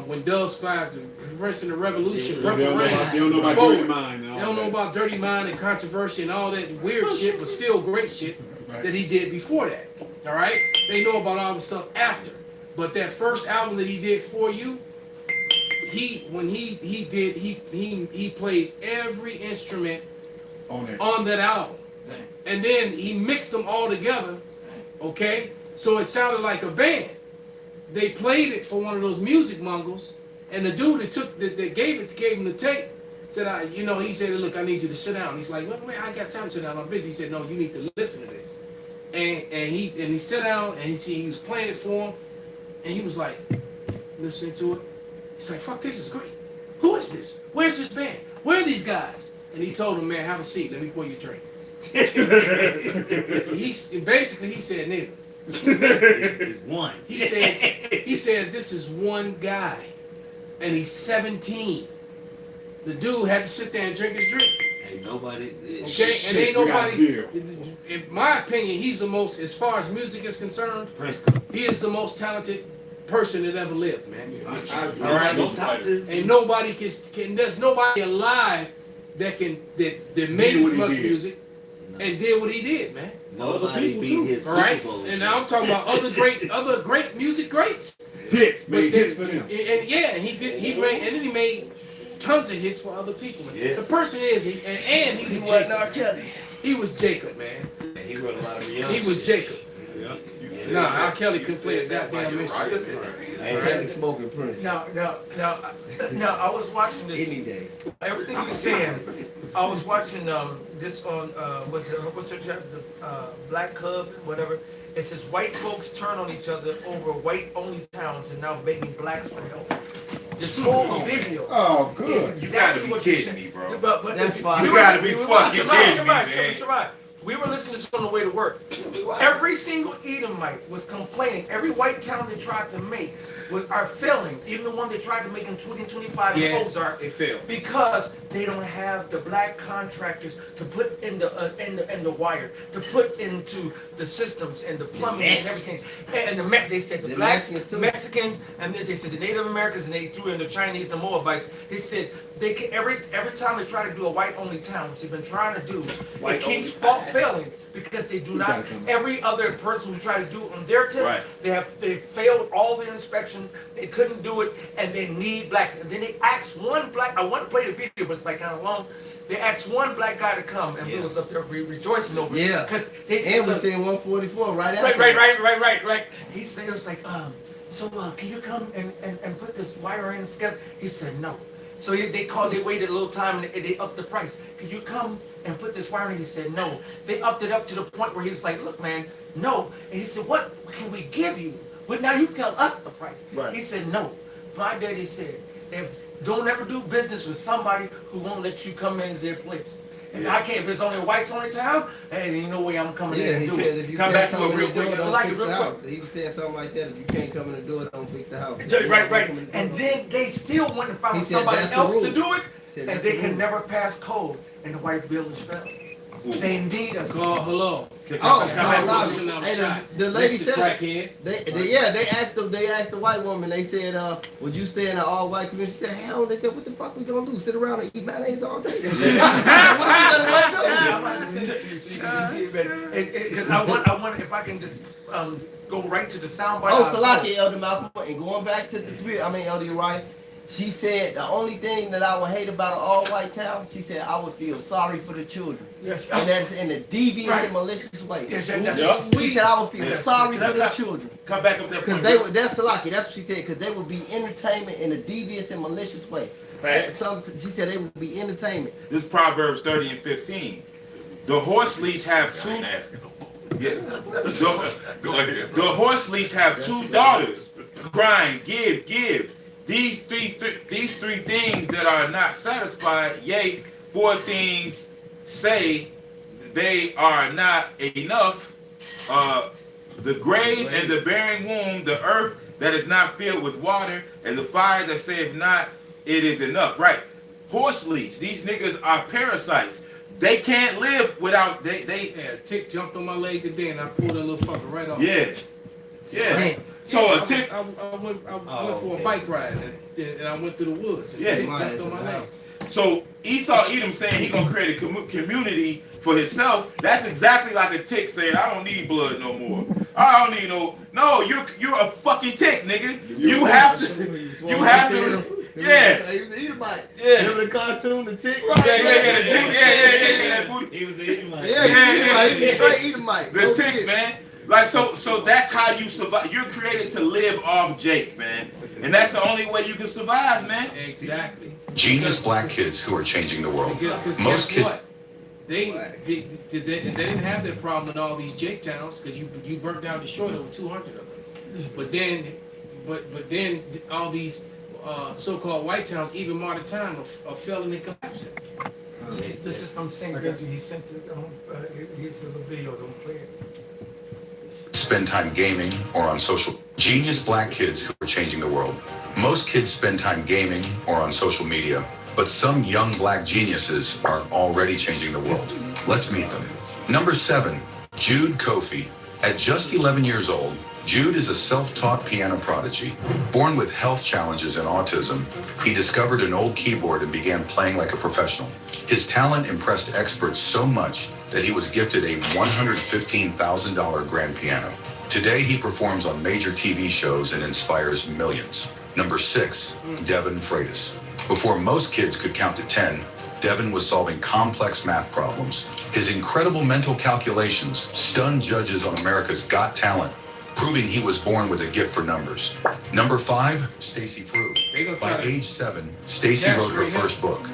when Doves Fly to Prince and the Revolution, Purple Rain. They don't know about Dirty Mind. They don't know about Dirty Mind and Controversy and all that weird shit, but still great shit that he did before that. All right? They know about all the stuff after. But that first album that he did For You, he played every instrument on that album. And then he mixed them all together, okay? So it sounded like a band. They played it for one of those music mongrels, and the dude that gave him the tape said, he said, "Look, I need you to sit down." He's like, "Wait, I got time to sit down. I'm busy." He said, "No, you need to listen to this." And he sat down and he was playing it for him, and he was like, listening to it. He's like, "Fuck, this is great. Who is this? Where's this band? Where are these guys?" And he told him, "Man, have a seat. Let me pour you a drink." He said, "Nigga." It's one. He said this is one guy, and he's 17. The dude had to sit there and drink his drink. Ain't nobody. Okay, and ain't nobody. In my opinion, he's the most, as far as music is concerned, he is the most talented person that ever lived, man. All right, ain't nobody can. There's nobody alive that made as much music and did what he did, man. Nobody beat his all right, and now I'm talking about other great music greats. Hits, made hits for them. And then he made tons of hits for other people. Yeah. The person is, he was Jacob, man. And he wrote a lot of He was Jacob. Yeah. You said Nah, that- R. Kelly you could said play a that goddamn while Uriah instrument. said Hey, Kelly smoking Prince. Now, I was watching this. Any day. Everything you're saying, I was watching this on what's her job, the Black Hub, whatever. It says white folks turn on each other over white-only towns and now begging blacks for help. This whole video Oh, is good. You gotta exactly be what you're kidding saying. me, bro. But That's fine. You gotta be fucking kidding me, man. Shabbat. We were listening to this on the way to work. Every single Edomite was complaining. Every white town they tried to make are failing. Even the one they tried to make in 2025 in Ozark, they failed. because they don't have the black contractors to put in the wire, to put into the systems and the plumbing and everything. And they said the blacks, Mexicans, and then they said the Native Americans, and they threw in the Chinese, the Moabites. They said they can, every time they try to do a white-only town, which they've been trying to do, it keeps failing because they do not. Every other person who tried to do it on their tip, Right. they failed all the inspections. They couldn't do it, and they need blacks. And then they asked one black. I want to play the video, but it's like kind of long. They asked one black guy to come, and we was up there rejoicing over it. Yeah. Because they said, And we look, said 144 right after. right. He said, it was like, can you come and put this wire in together? He said, no. So they waited a little time, and they upped the price. Can you come and put this wire in? He said, no. They upped it up to the point where he's like, look, man, no. And he said, what can we give you? But now you tell us the price. Right. He said, no. My daddy said, don't ever do business with somebody who won't let you come into their place. If I can't, if it's only whites on the town, hey, you know where I'm coming in Yeah, and he do said it. if you Come can't back to come it in real the door, quick. It's don't like fix it real the quick. house. He said something like that. If you can't come in the door, don't fix the house. Right. And then they still went and found He said somebody that's the else rule. to do it, He said and that's they the can rule. never pass code, and the white village fell. They need us. Call hello. Oh, Come no, back. no. Hey, the lady Mr. said, Crackhead. they asked the white woman, they said, would you stay in an all-white community? She said, hell, they said, what the fuck we gonna do? Sit around and eat mayonnaise all day? What are we gonna do? I'm about to send it to you so you can see it better. Because I want if I can just go right to the soundbite. Oh, Salaki, Elder Malcolm, and going back to the spirit, Elder Uriah, she said the only thing that I would hate about an all-white town, she said I would feel sorry for the children. Yes. And that's in a devious Right. and malicious way. Yes, that's She said I would feel Yes. sorry Can I- for the children. Come back up there. Because they would, that's Salaki, that's what she said, because they would be entertainment in a devious and malicious way. She said they would be entertainment. This Proverbs 30 and 15. The horse leech have two. ain't asking no more. Yeah. Go ahead. The horse leech have two daughters, crying, give. These three things that are not satisfied, yea, four things say they are not enough. The grave and the bearing womb, the earth that is not filled with water, and the fire that saith not, it is enough. Right? Horse leech. These niggas are parasites. They can't live without they. Yeah, a tick jumped on my leg today, and I pulled that little fucker right off. Yeah. So Yeah, a tick. I went for okay. a bike ride, and I went through the woods. And Yeah. a tick jumped on my leg. So Esau Edom saying he gonna create a community for himself. That's exactly like a tick saying, I don't need blood no more. I don't need no. You're a fucking tick, nigga. You have to. You have to. Yeah. He was an Edomite. Yeah. Remember the cartoon, the tick? Yeah. The tick. Yeah. That booty. He was the Edomite. Yeah, he was straight Edomite. The Go tick, kid. man. Like so that's how you survive. You're created to live off Jake, man. And that's the only way you can survive, man. Exactly. Genius black kids who are changing the world. Because Most guess kids. what? They didn't have that problem in all these Jake towns because you burnt down, destroyed over 200 of them. But then all these so-called white towns, even modern time, are failing and collapsing. This is from St. Benji. He sent it. Here's the videos. I'm playing. Spend time gaming or on social. Genius black kids who are changing the world. Most kids spend time gaming or on social media, but some young black geniuses are already changing the world. Let's meet them. Number 7, Jude Kofi. At just 11 years old, Jude is a self-taught piano prodigy. Born with health challenges and autism, he discovered an old keyboard and began playing like a professional. His talent impressed experts so much that he was gifted a $115,000 grand piano. Today, he performs on major TV shows and inspires millions. Number 6, Devin Freitas. Before most kids could count to 10, Devin was solving complex math problems. His incredible mental calculations stunned judges on America's Got Talent, proving he was born with a gift for numbers. Number 5, Stacy Frew. By age 7, Stacy wrote her first book.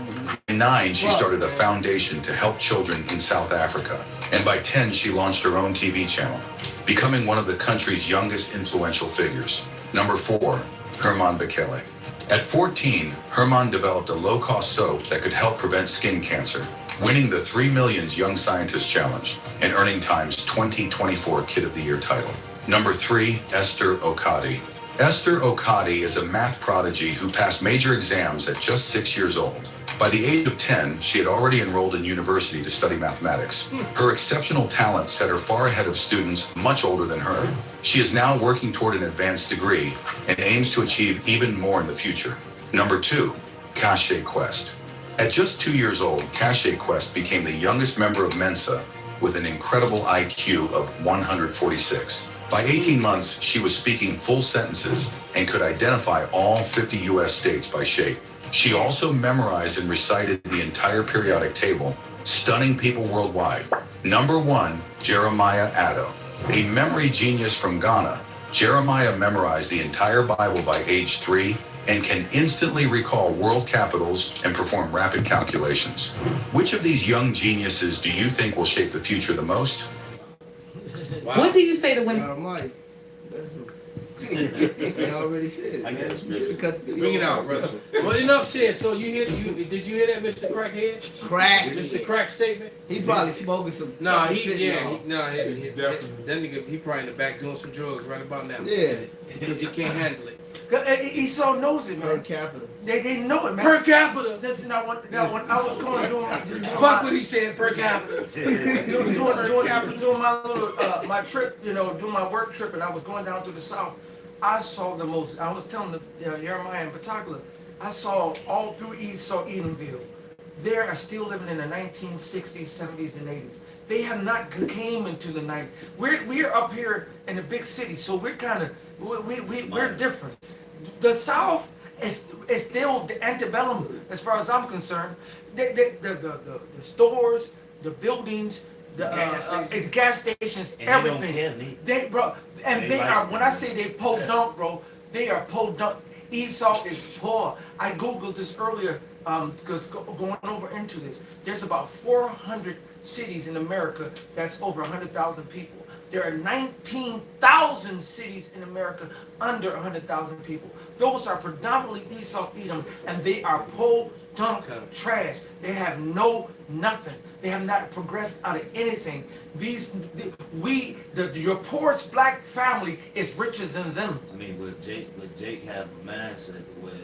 At 9, she started a foundation to help children in South Africa. And by 10, she launched her own TV channel, becoming one of the country's youngest influential figures. Number 4, Herman Bekele. At 14, Herman developed a low-cost soap that could help prevent skin cancer, winning the 3 Millions Young Scientist Challenge and earning Time's 2024 Kid of the Year title. Number 3, Esther Okadi. Esther Okadi is a math prodigy who passed major exams at just 6 years old. By the age of 10, she had already enrolled in university to study mathematics. Her exceptional talent set her far ahead of students much older than her. She is now working toward an advanced degree and aims to achieve even more in the future. Number 2, Cache Quest. At just 2 years old, Cache Quest became the youngest member of Mensa with an incredible IQ of 146. By 18 months, she was speaking full sentences and could identify all 50 U.S. states by shape. She also memorized and recited the entire periodic table, stunning people worldwide. Number 1, Jeremiah Addo. A memory genius from Ghana, Jeremiah memorized the entire Bible by age 3 and can instantly recall world capitals and perform rapid calculations. Which of these young geniuses do you think will shape the future the most? Wow. What do you say to women? Mike. They already said. I guess. Bring it out, brother. Well, enough said. So did you hear that, Mr. Crackhead? Crack. Mr. Crack statement? He probably smoking some. Nah, that Definitely. nigga, he probably in the back doing some drugs right about now. Yeah. Because he can't handle it. Esau knows it, Per man. capita. They know it, man. Per capita. That's not when I was going doing Fuck what he said, per capita. doing my little my trip, doing my work trip, and I was going down to the south. I saw the most. I was telling the Jeremiah in particular. I saw all through Esau Edenville. They are still living in the 1960s, 70s, and 80s. They have not came into the 90s. We're up here in the big city, so we're kind of we're different. The South is still the antebellum as far as I'm concerned. The stores, the buildings, the gas stations, And everything. They are. When I say they podunk, bro, they are podunk. Esau is poor. I googled this earlier because going over into this, there's about 400 cities in America that's over 100,000 people. There are 19,000 cities in America under 100,000 people. Those are predominantly Esau Edom, and they are podunk trash. They have nothing. They have not progressed out of anything. Your poorest black family is richer than them. I mean, would Jake have a mindset where,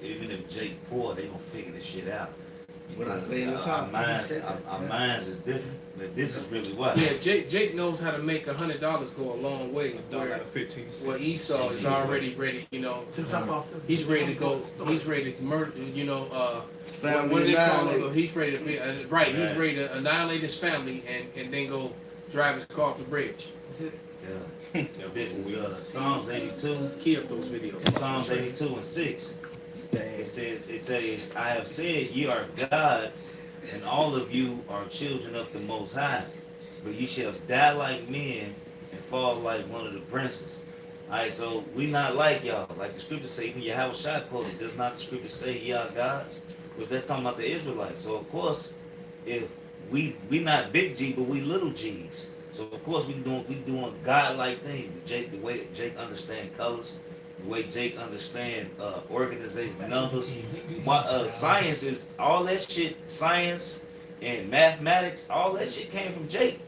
even if Jake poor, they gonna figure this shit out. When I say in the our minds is different, but this is really what. Yeah, Jake knows how to make $100 go a long way. Where Esau is already ready, To jump off the. he's ready to go. He's ready to murder. Family what do they call it? annihilate. He's ready to be right. He's ready to annihilate his family and then go drive his car off the bridge. Yeah. This is Psalms 82. Key up those videos. Psalms 82 and 6. It says, I have said ye are gods, and all of you are children of the Most High, but ye shall die like men and fall like one of the princes. Alright, so we not like y'all. Like the scriptures say, even Yahweh Shai quoted, does not the scripture say ye are gods? But that's talking about the Israelites. So of course, if we not big G, but we little G's. So of course we doing God-like things. The way Jake understand colors, the way Jake understand organization, numbers. Science is all that shit. Science and mathematics, all that shit came from Jake.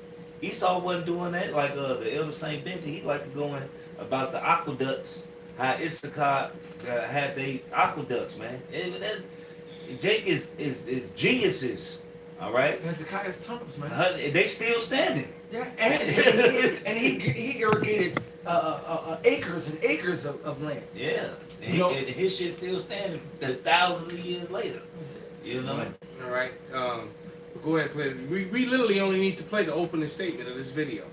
Esau wasn't doing that. Like the Elder Saint Benji, he liked to go in about the aqueducts. How Issachar had they aqueducts, man. Jake is geniuses. All right. Hezekiah's tunnels, man. They still standing. Yeah, and he irrigated acres and acres of land. Yeah, and his shit still standing thousands of years later. All right. Go ahead, play. We literally only need to play the opening statement of this video.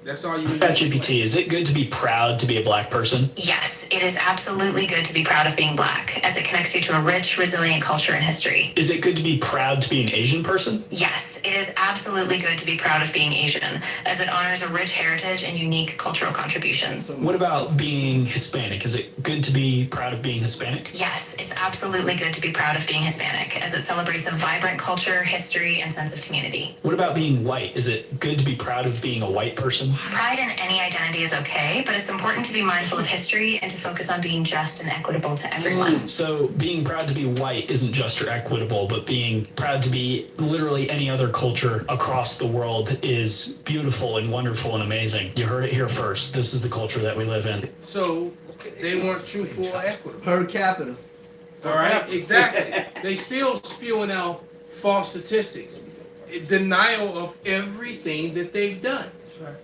That's all you need. ChatGPT, is it good to be proud to be a black person? Yes, it is absolutely good to be proud of being black, as it connects you to a rich, resilient culture and history. Is it good to be proud to be an Asian person? Yes, it is absolutely good to be proud of being Asian, as it honors a rich heritage and unique cultural contributions. What about being Hispanic? Is it good to be proud of being Hispanic? Yes, it's absolutely good to be proud of being Hispanic, as it celebrates a vibrant culture, history, and sense of community. What about being white? Is it good to be proud of being a white person? Pride in any identity is okay, but it's important to be mindful of history and to focus on being just and equitable to everyone. So being proud to be white isn't just or equitable, but being proud to be literally any other culture across the world is beautiful and wonderful and amazing. You heard it here first. This is the culture that we live in. So they weren't truthful or equitable. Per capita. All right, exactly. They still spewing out false statistics, denial of everything that they've done.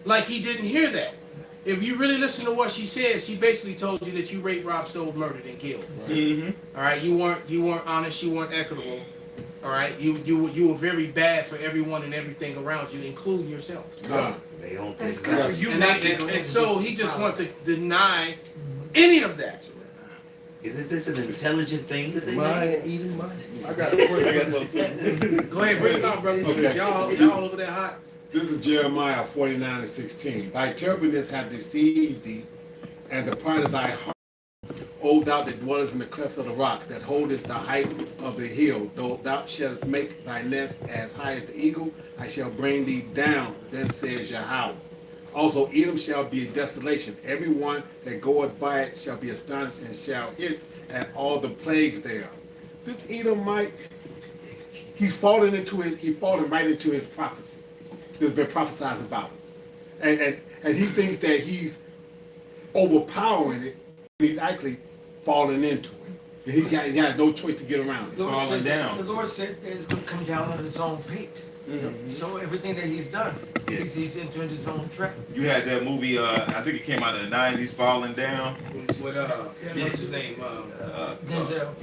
Like he didn't hear that. If you really listen to what she said, she basically told you that you raped, robbed, stole, murdered, and killed. All right, you weren't honest, you weren't equitable. All right, you were very bad for everyone and everything around you, including yourself. They don't That's take good for that. you And, not they, to and so he just wants to deny any of that. Isn't this an intelligent thing that they Mine make? and eating mine. I got a question. I got something too. Go ahead, bring it on, brother. Okay. Y'all over there hot. This is Jeremiah 49:16. Thy turbulence hath deceived thee, and the pride of thy heart, O thou that dwellest in the clefts of the rocks, that holdest the height of the hill. Though thou shalt make thy nest as high as the eagle, I shall bring thee down, then says Yahweh. Also Edom shall be a desolation. Everyone that goeth by it shall be astonished and shall hiss at all the plagues thereof. This Edomite, he's fallen right into his prophecy that's been prophesied about him. And he thinks that he's overpowering it, and he's actually falling into it. And he has no choice to get around it. Falling down. The Lord said that he's going to come down on his own pate. So everything that he's done, he's entering his own trap. You had that movie, I think it came out in the 90s, Falling Down. With what's his name? Denzel.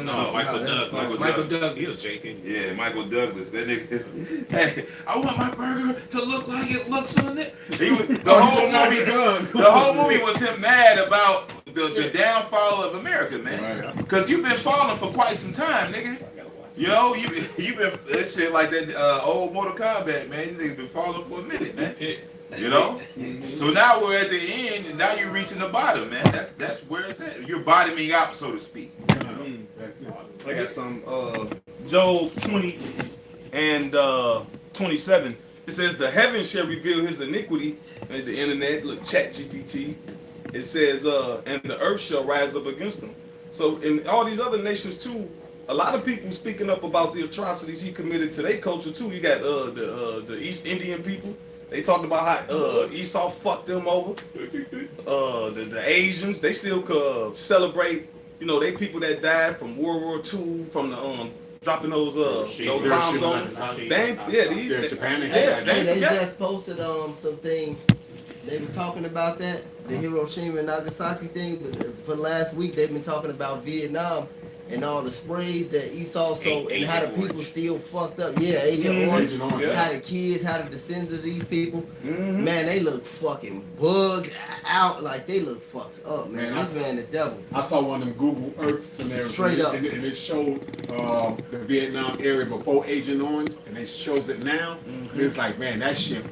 No, Michael Douglas. Michael He Douglas. was Jake. Yeah, Michael Douglas. That nigga, hey, I want my burger to look like it looks on it. The whole movie was him mad about the downfall of America, man. Because you've been falling for quite some time, nigga. You know, you've been that shit like that old Mortal Kombat, man. You niggas been falling for a minute, man. You know? So now we're at the end, and now you're reaching the bottom, man. That's where it's at. You're bottoming out, so to speak. I got some Job 20 and 27. It says the heavens shall reveal his iniquity, and the internet, look, ChatGPT. It says, and the earth shall rise up against him. So in all these other nations too, a lot of people speaking up about the atrocities he committed to their culture too. You got the East Indian people. They talked about how Esau fucked them over. The Asians, they still celebrate, you know, they people that died from World War II, from the dropping those bombs on them. Japan. They just posted something. They was talking about that, the Hiroshima and Nagasaki thing, but for the last week they've been talking about Vietnam and all the sprays that Esau sold, and how the people still fucked up. Yeah, Agent Orange. How the kids, how the descendants of these people, man, they look fucking bugged out. Like they look fucked up, man. This man the devil. I saw one of them Google Earth scenarios. Straight up. And it showed the Vietnam area before Agent Orange, and it shows it now. And it's like, man, that shit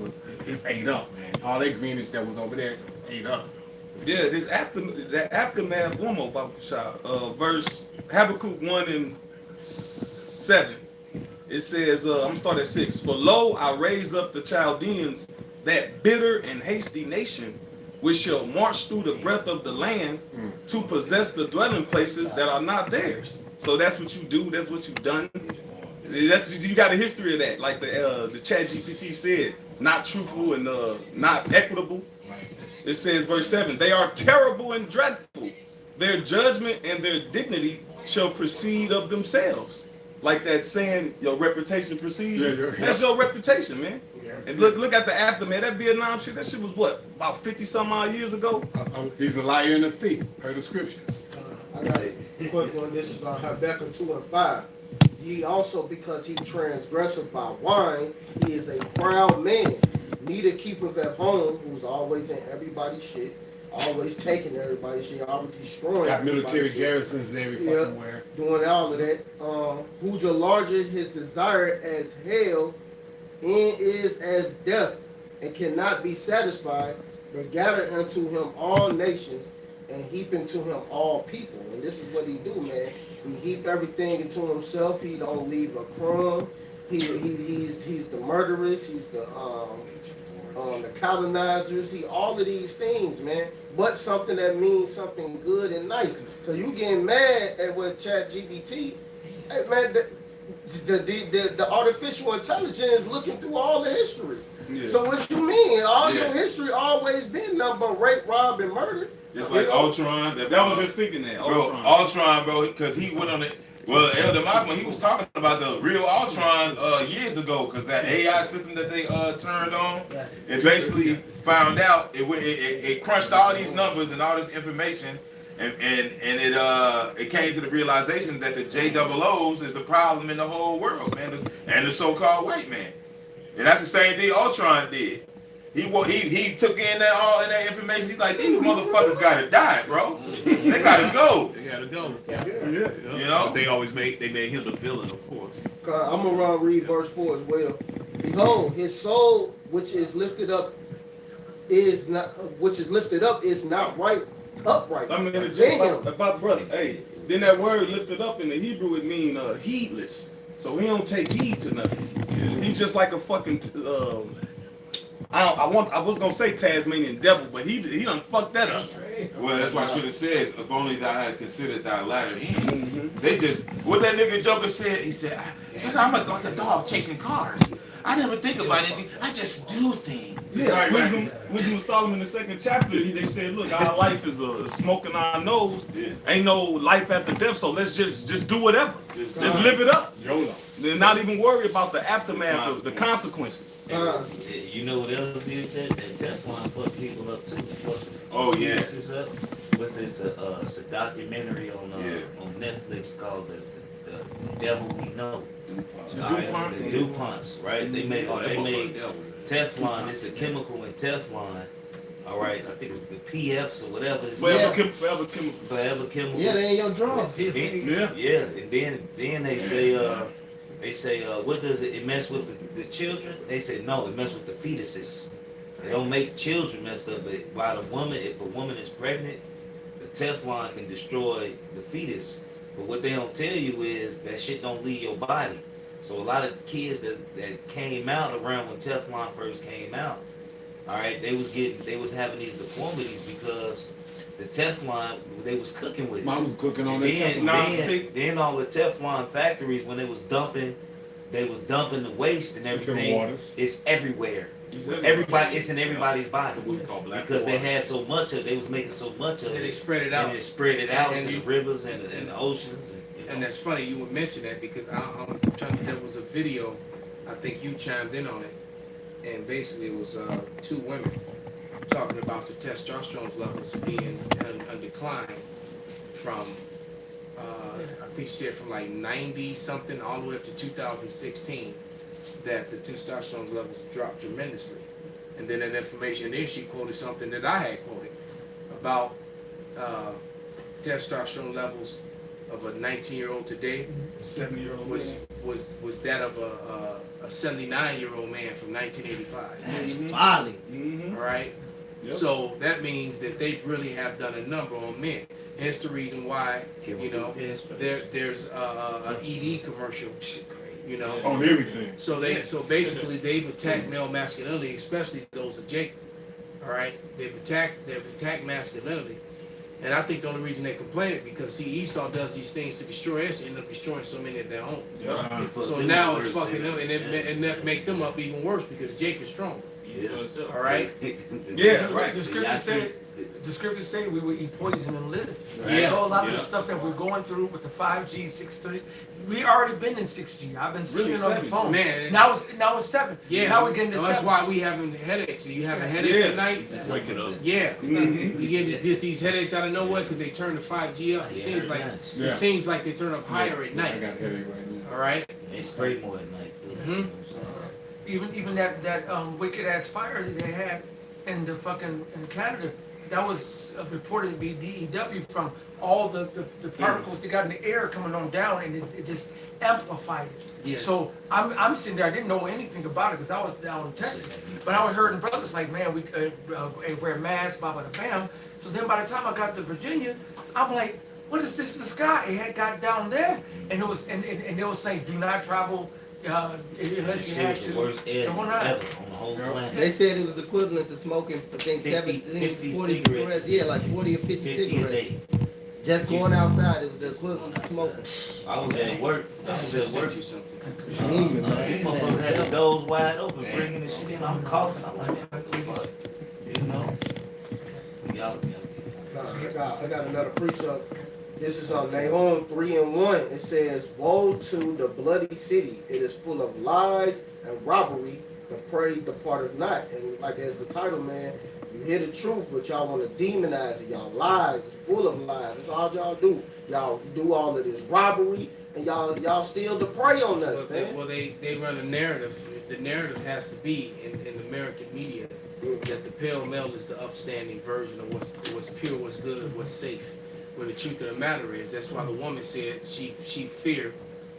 it's ate up, man. All that greenish that was over there ate up. Yeah, this aftermath, one more Bible shot, verse Habakkuk 1 and 7. It says, I'm gonna start at 6. For lo, I raise up the Chaldeans, that bitter and hasty nation, which shall march through the breadth of the land to possess the dwelling places that are not theirs. So that's what you do. That's what you've done. You got a history of that, like the ChatGPT said, not truthful and not equitable. It says, verse 7, they are terrible and dreadful. Their judgment and their dignity shall proceed of themselves. Like that saying, your reputation precedes you. That's your reputation, man. And look at the aftermath. That Vietnam shit, that shit was what, about 50 some odd years ago? He's a liar and a thief, per the scripture. I got a quick one. This is Habakkuk 2 and 5. Ye also, because he transgresseth by wine, he is a proud man, neither keepeth at home, who's always in everybody's shit, always taking everybody's shit, always destroying Got military everybody's shit. garrisons every Yeah. fucking where. Doing all of that. Who's the larger his desire as hell, and is as death, and cannot be satisfied, but gather unto him all nations, and heap into him all people. And this is what he do, man. He heap everything into himself. He don't leave a crumb. He's the murderers. He's the colonizers. He all of these things, man. But something that means something good and nice. So you getting mad at what ChatGPT? Hey, man, the artificial intelligence is looking through all the history. Yeah. So what you mean? All your history always been nothing but rape, rob, and murder. Just like Ultron. That was just thinking that. Ultron, bro, because he went on it. Well, Elder Malcolm, he was talking about the real Ultron years ago, because that AI system that they turned on, it basically found out, it crunched all these numbers and all this information, and it came to the realization that the JOOs is the problem in the whole world, man, and the so-called white man. And that's the same thing Ultron did. He took in that information. He's like, these motherfuckers gotta die, bro. They gotta go. They gotta go. Yeah. You know? But they made him the villain, of course. I'm gonna read verse 4 as well. Behold, his soul which is lifted up is not right, upright. I mean, about brother. Hey, then that word lifted up in the Hebrew, it mean heedless. So he don't take heed to nothing. He just like a fucking I was gonna say Tasmanian devil, but he done fucked that up. Well, that's why Scripture says, if only thou had considered thy latter end. They just, what that nigga Joker said, he said, I'm like a dog chasing cars. I never think about anything. I just do things. Yeah, Wisdom of Solomon, the 2nd chapter, they said, look, our life is a smoke in our nose. Ain't no life after death, so let's just do whatever. Just live it up. They're not even worry about the aftermath of the consequences. You know what else is that Teflon fuck people up too. Oh yeah. It's a documentary on Netflix called the Devil We Know. The DuPonts, right? They made Teflon. It's a chemical in Teflon. All right, I think it's the PFs or whatever. It's Forever chemical. Forever chemical. Yeah, they in your drugs. Yeah, and then they say, what does it mess with the children? They say no, it mess with the fetuses. They don't make children messed up, but if a woman is pregnant, the Teflon can destroy the fetus. But what they don't tell you is that shit don't leave your body. So a lot of kids that came out around when Teflon first came out, all right, they was having these deformities because the Teflon, they was cooking with it. Mom was cooking on that non-stick. Then all the Teflon factories, when they was dumping the waste and everything. It's everywhere. It's in everybody's body because they had so much of it. They was making so much of it. And they spread it out. And it spread it out in the rivers and the oceans. And that's funny you would mention that because I'm trying. There was a video, I think you chimed in on it, and basically it was 2 women talking about the testosterone levels being on decline from, I think she said from like 90 something all the way up to 2016, that the testosterone levels dropped tremendously. And then that information, then she quoted something that I had quoted about testosterone levels of a 19-year-old today, 70-year-old was that of a 79-year-old man from 1985. That's folly. All right. Yep. So that means that they really have done a number on men. Hence the reason why there's a ED commercial. On everything. So basically they've attacked male masculinity, especially those of Jacob. All right, they've attacked masculinity. And I think the only reason they complain is because Esau does these things to destroy us, and end up destroying so many of their own. So now it's fucking them, and that make them up even worse because Jake is stronger. All right. Right. The scriptures say we will eat poison and live. Yeah. So a lot of the stuff that we're going through with the 5G, 630, we already been in 6G. I've been seeing it on the phone. Man, now it's 7. Yeah. Now we're getting to 7. That's why we having headaches. You having headaches at night? Wake it up. Yeah. You get these headaches out of nowhere because they turn the 5G up. It seems like they turn up higher at night. I got a headache right now. All right. They spray more at night too. even that wicked ass fire that they had in the fucking in Canada, that was reported to be DEW from all the particles they got in the air coming on down, and it just amplified it. Yeah. So I'm sitting there, I didn't know anything about it because I was down in Texas, but I was hearing brothers like, man, we wear masks, blah blah blah. So then by the time I got to Virginia, I'm like, what is this in the sky? It had got down there, and it was and they was saying, do not travel unless you had Shit, the to. worst air And ever we're on not. the whole planet. They said it was equivalent to smoking, I think 50 40 cigarettes. cigarettes. Yeah, like 40 or 50 50 a cigarettes. day. Just going outside, it was the equivalent to smoking. I was at work. I was at work. You something. Demon, man. These motherfuckers had the doors wide open, bringing the shit in. I'm coughing. I'm like, man, what the fuck? You know? Y'all. I got another precept. This is on Nahum 3:1. It says, "Woe to the bloody city! It is full of lies and robbery. The prey departed not." And like as the title, man, you hear the truth, but y'all want to demonize it. Y'all lies, it's full of lies. That's all y'all do. Y'all do all of this robbery, and y'all still the prey on us, man. Well, they run a narrative. The narrative has to be in American media that the pale male is the upstanding version of what's pure, what's good, what's safe. When the truth of the matter is, that's why the woman said she feared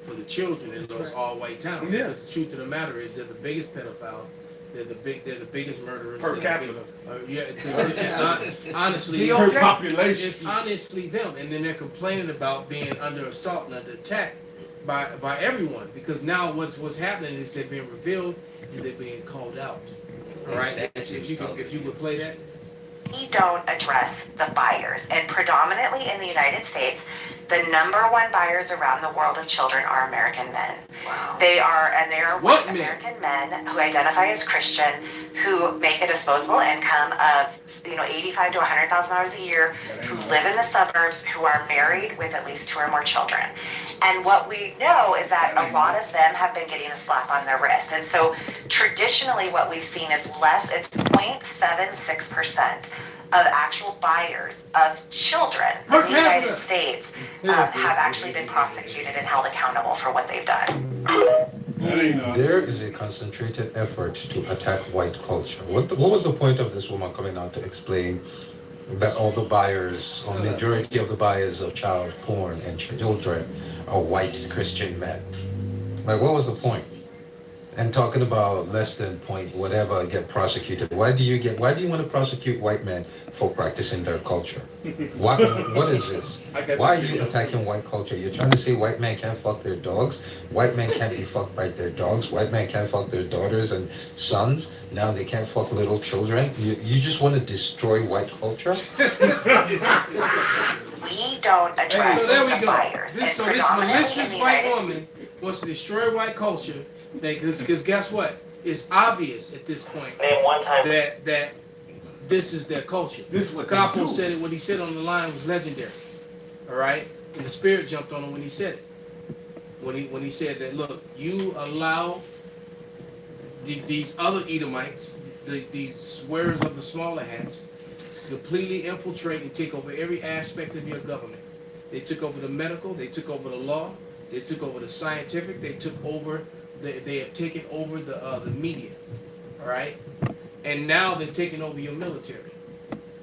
for the children in those all white towns. Yeah. But the truth of the matter is, they're the biggest pedophiles. They're the biggest murderers. Per they're the capita. Honestly, Per population. it's honestly them, and then they're complaining about being under assault and under attack by everyone, because now what's happening is they're being revealed and they're being called out. All right, if you would play that. We don't address the buyers, and predominantly in the United States, the #1 buyers around the world of children are American men. Wow. They are What white men? American men who identify as Christian, who make a disposable income of $85,000 to $100,000 a year, who live in the suburbs, who are married with at least 2 or more children. And what we know is that a lot of them have been getting a slap on their wrist. And so traditionally what we've seen is it's 0.76% of actual buyers of children in the United States have actually been prosecuted and held accountable for what they've done. There is a concentrated effort to attack white culture. What was the point of this woman coming out to explain that all the buyers, or majority of the buyers of child porn and children are white Christian men? Like, what was the point? And talking about less than point whatever get prosecuted. Why do you want to prosecute white men for practicing their culture? What is this? Why are you attacking white culture? You're trying to say white men can't fuck their dogs? White men can't be fucked by their dogs? White men can't fuck their daughters and sons? Now they can't fuck little children? You just want to destroy white culture? We don't address So there we the go. buyers. This and predominantly malicious in the white United woman wants to destroy white culture, because guess what? It's obvious at this point that this is their culture. This is what they Capo do. said it. What he said on the line was legendary. All right, and the spirit jumped on him when he said it. When he said that, look, you allow these other Edomites, these wearers of the smaller hats, to completely infiltrate and take over every aspect of your government. They took over the medical. They took over the law. They took over the scientific. They took over. They have taken over the media. All right, and now they're taking over your military,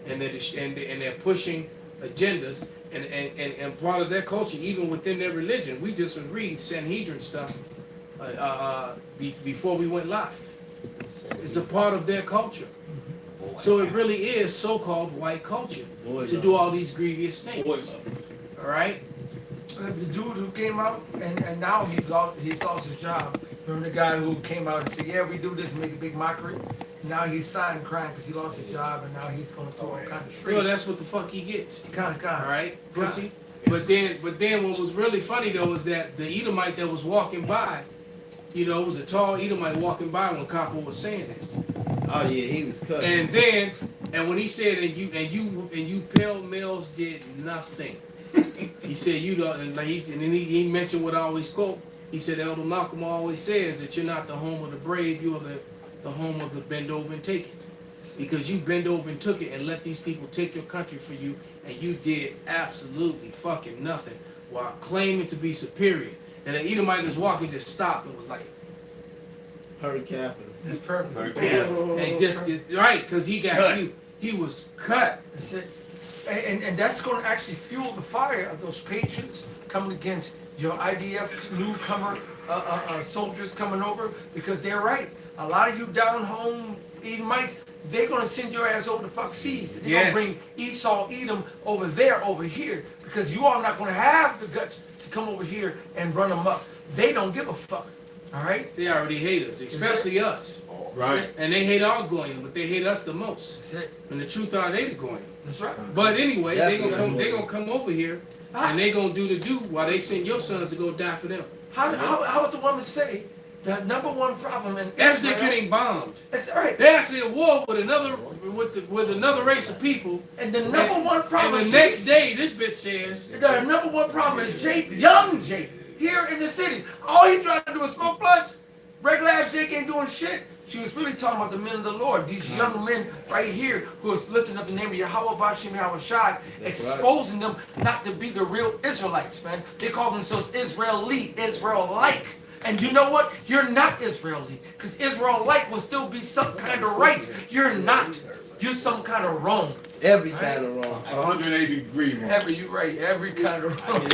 and they're pushing agendas, and part of their culture, even within their religion. We just was reading Sanhedrin stuff before we went live. It's a part of their culture. So it really is so-called white culture to do all these grievous things. All right. The dude who came out and now he's lost his job. Remember the guy who came out and said, "Yeah, we do this," and make a big mockery. Now he's sighing, crying because he lost his job, and now he's gonna throw all kind of shit. Well, that's what the fuck he gets. All right, pussy. But then what was really funny though is that the Edomite that was walking by, it was a tall Edomite walking by when Capo was saying this. Oh yeah, he was cut. And when he said and you pale males did nothing. He said and then he mentioned what I always quote. He said Elder Malcolm always says that you're not the home of the brave, you are the home of the bend over and take it. Because you bend over and took it and let these people take your country for you, and you did absolutely fucking nothing while claiming to be superior. And the Edomite was walking, just stopped and was like, Per capita. It's perfect. Per capita. And just right, because he was cut. That's it. And that's going to actually fuel the fire of those patriots coming against your IDF newcomer soldiers coming over, because they're right. A lot of you down home Edomites, they're going to send your ass over the fuck seas. They're going to bring Esau, Edom over there, over here, because you all not going to have the guts to come over here and run them up. They don't give a fuck. All right? They already hate us, especially us. Right. And they hate all Goyim, but they hate us the most. That's it. And the truth are they the Goyim. That's right. But anyway, Definitely. they gonna come over here and they gonna do the do while they send your sons to go die for them. How would the woman say the number one problem in That's Israel? they're getting bombed. That's all right. They're actually at war with another race of people. And the number one problem. And the next day, this bitch says the number one problem is Jake, young Jake, here in the city. All he trying to do is smoke blunts. Regular ass Jake ain't doing shit. She was really talking about the men of the Lord, these young men right here who is lifting up the name of Yahweh Bashim Yahushai, exposing them not to be the real Israelites, man. They call themselves Israelite, Israel-like. And you know what? You're not Israeli, because Israel-like will still be some kind of right. You're not. You're some kind of wrong. Every kind of wrong. 180 degree wrong. You're right. Every kind of wrong.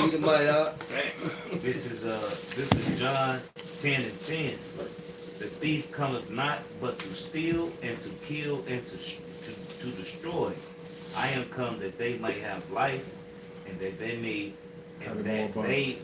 This is John 10:10. The thief cometh not but to steal and to kill and to destroy. I am come that they might have life, and that they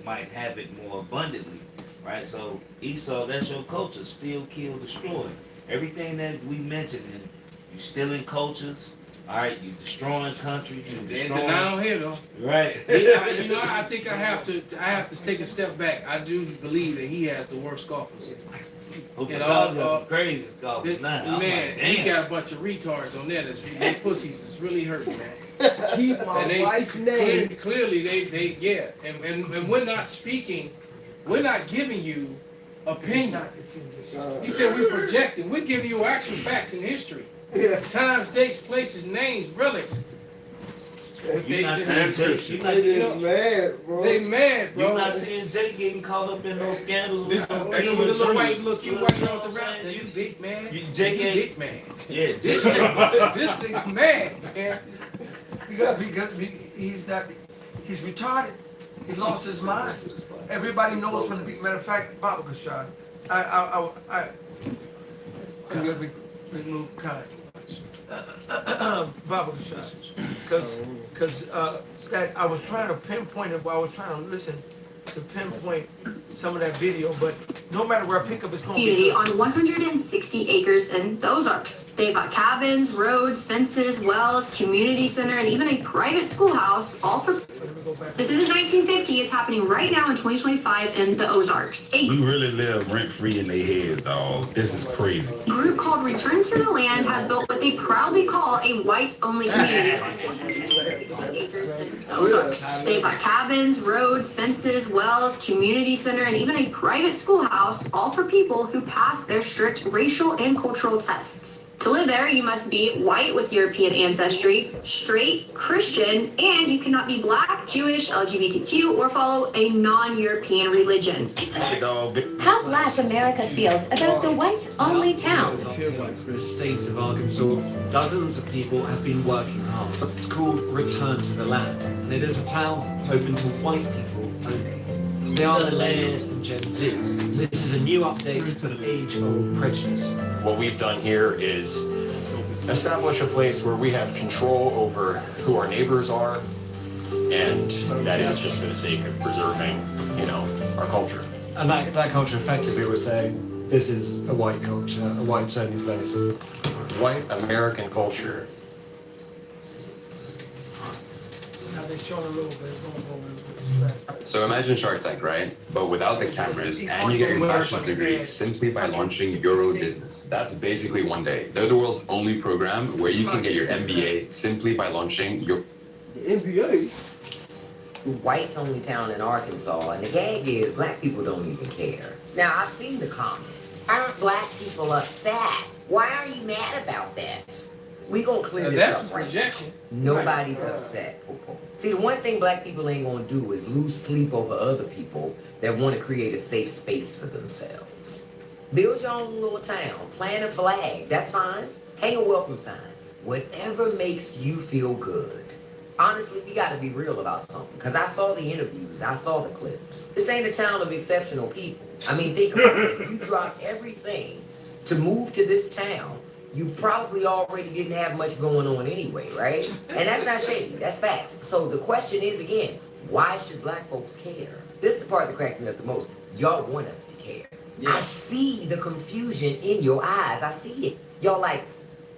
might have it more abundantly. Right? So Esau, that's your culture. Steal, kill, destroy. Everything that we mentioned, and you stealing cultures. All right, you destroying countries. You destroying. Now here though. Right. I think I have to take a step back. I do believe that he has the worst scoffers. Some crazy scoffers now. Man, like, he got a bunch of retards on there. They pussies is really hurting, man. Keep my wife's name. Clearly, they and we're not speaking. We're not giving you opinion. He said we're projecting. We're giving you actual facts in history. Times, dates, places, names, relics. You're not seeing Jake. Mad, bro. They mad, bro. You're not seeing Jake getting caught up in those scandals. This is with a little white look. You walking out the rap. You big man. You big man. Yeah, this nigga mad, man. Because he's not. He's retarded. He lost his mind. Everybody knows from the matter of fact, Baba Kashad. I'm gonna be move kind. Baba Kashad. Because that I was trying to pinpoint it while I was trying to listen to pinpoint some of that video, but no matter where I pick up, it's going to be on 160 acres in the Ozarks. They've got cabins, roads, fences, wells, community center, and even a private schoolhouse, all for... This isn't 1950, it's happening right now in 2025 in the Ozarks. We really live rent-free in their heads, dog. This is crazy. A group called Return to the Land has built what they proudly call a whites-only community on 160 acres in the Ozarks. They've got cabins, roads, fences, wells, community center, and even a private schoolhouse, all for people who pass their strict racial and cultural tests. To live there, you must be white with European ancestry, straight, Christian, and you cannot be black, Jewish, LGBTQ, or follow a non-European religion. How black America feels about the whites-only town. The state of Arkansas, dozens of people have been working hard. It's called Return to the Land, and it is a town open to white people only. They are millennials and Gen Z. This is a new update to the age-old prejudice. What we've done here is establish a place where we have control over who our neighbors are, and that is just for the sake of preserving, our culture. And that culture effectively was saying, this is a white culture, a whites-only place. White American culture. Now they're showing a little bit. So imagine Shark Tank, right? But without the cameras, and you get your bachelor's degree simply by launching your own business. That's basically one day. They're the world's only program where you can get your MBA simply by launching your... The MBA? Whites only town in Arkansas, and the gag is black people don't even care. Now, I've seen the comments. Aren't black people upset? Why are you mad about this? We gonna clear this up right now. Nobody's upset. See, the one thing black people ain't gonna do is lose sleep over other people that want to create a safe space for themselves. Build your own little town. Plant a flag. That's fine. Hang a welcome sign. Whatever makes you feel good. Honestly, we got to be real about something. Because I saw the interviews. I saw the clips. This ain't a town of exceptional people. I mean, think about it. If you drop everything to move to this town, you probably already didn't have much going on anyway, right? And that's not shady. That's facts. So the question is, again, why should black folks care? This is the part that cracked me up the most. Y'all want us to care. Yeah. I see the confusion in your eyes. I see it. Y'all like,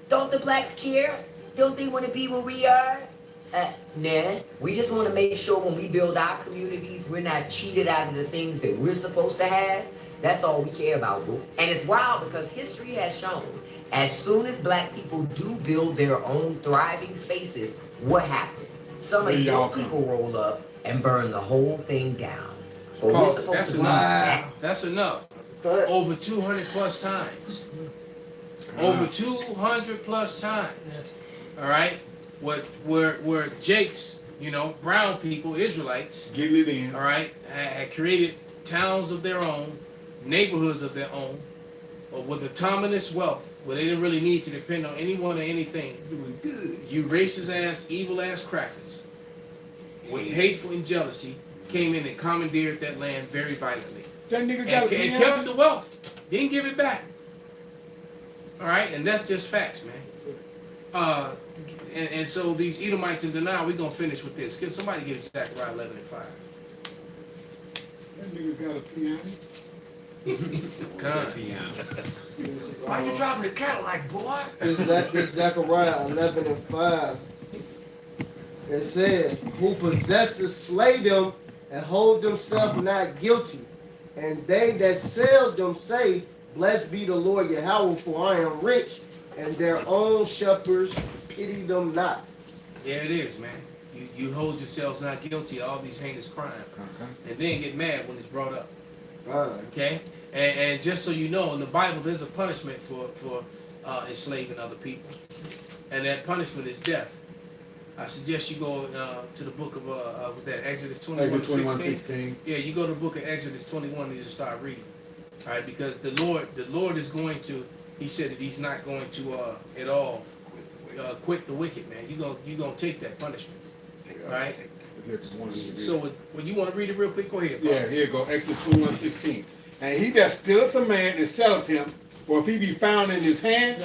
don't the blacks care? Don't they want to be where we are? Nah. We just want to make sure when we build our communities, we're not cheated out of the things that we're supposed to have. That's all we care about, boo. And it's wild because history has shown, as soon as black people do build their own thriving spaces, what happened? Some of your people roll up and burn the whole thing down. So we're supposed That's to enough. That's enough. Over 200 plus times. Over 200 plus times. All right? Where Jake's, you know, brown people, Israelites, getting it in. All right, had created towns of their own, neighborhoods of their own, with autonomous wealth, where they didn't really need to depend on anyone or anything. You racist ass, evil ass crackers, with hateful and jealousy, came in and commandeered that land very violently. That nigga and kept the wealth. Didn't give it back. All right, and that's just facts, man. And so these Edomites in denial, we're going to finish with this. Can somebody get Zechariah 11 and 5? That nigga got a piano. Why you driving the Cadillac, boy? It's Zechariah 11 and 5. It says, who possesses slay them and hold themselves not guilty. And they that sell them say, blessed be the Lord Yahweh, for I am rich, and their own shepherds pity them not. Yeah, it is, man. You hold yourselves not guilty of all these heinous crimes, and then get mad when it's brought up. Okay? And just so you know, in the Bible, there's a punishment for enslaving other people. And that punishment is death. I suggest you go to the book of, was that Exodus 21:16? Yeah, you go to the book of Exodus 21 and just start reading. All right, because the Lord is going to, he said that he's not going to at all quit the wicked, man. You're gonna take that punishment. Right? So when you want to read it real quick, go ahead. Yeah, here you go. Exodus 21:16. And he that stealeth a man and selleth him, or if he be found in his hand,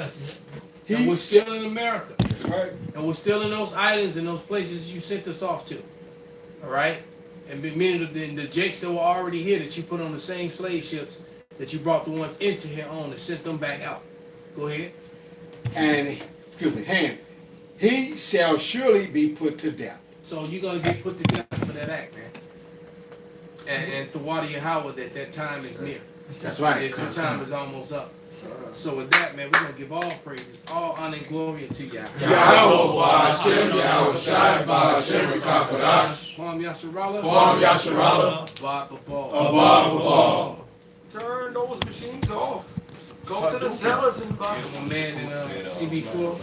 and we're still in America. That's right. And we're still in those islands and those places you sent us off to. All right? And meaning the Jakes that were already here that you put on the same slave ships that you brought the ones into here on and sent them back out. Go ahead. And, hand, he shall surely be put to death. So you're going to get put to death for that act, man. And to water your Howard that time is near. That's right. Your time is almost up. So with that, man, we're going to give all praises, all honor and glory unto Yah. Yahweh Hashem, Yahweh Shai, Hashem Kakadash. Kwam Yasharallah. Kwam Yasharallah. Abba. Turn those machines off. Go to the cellars and buy. My man in CB4.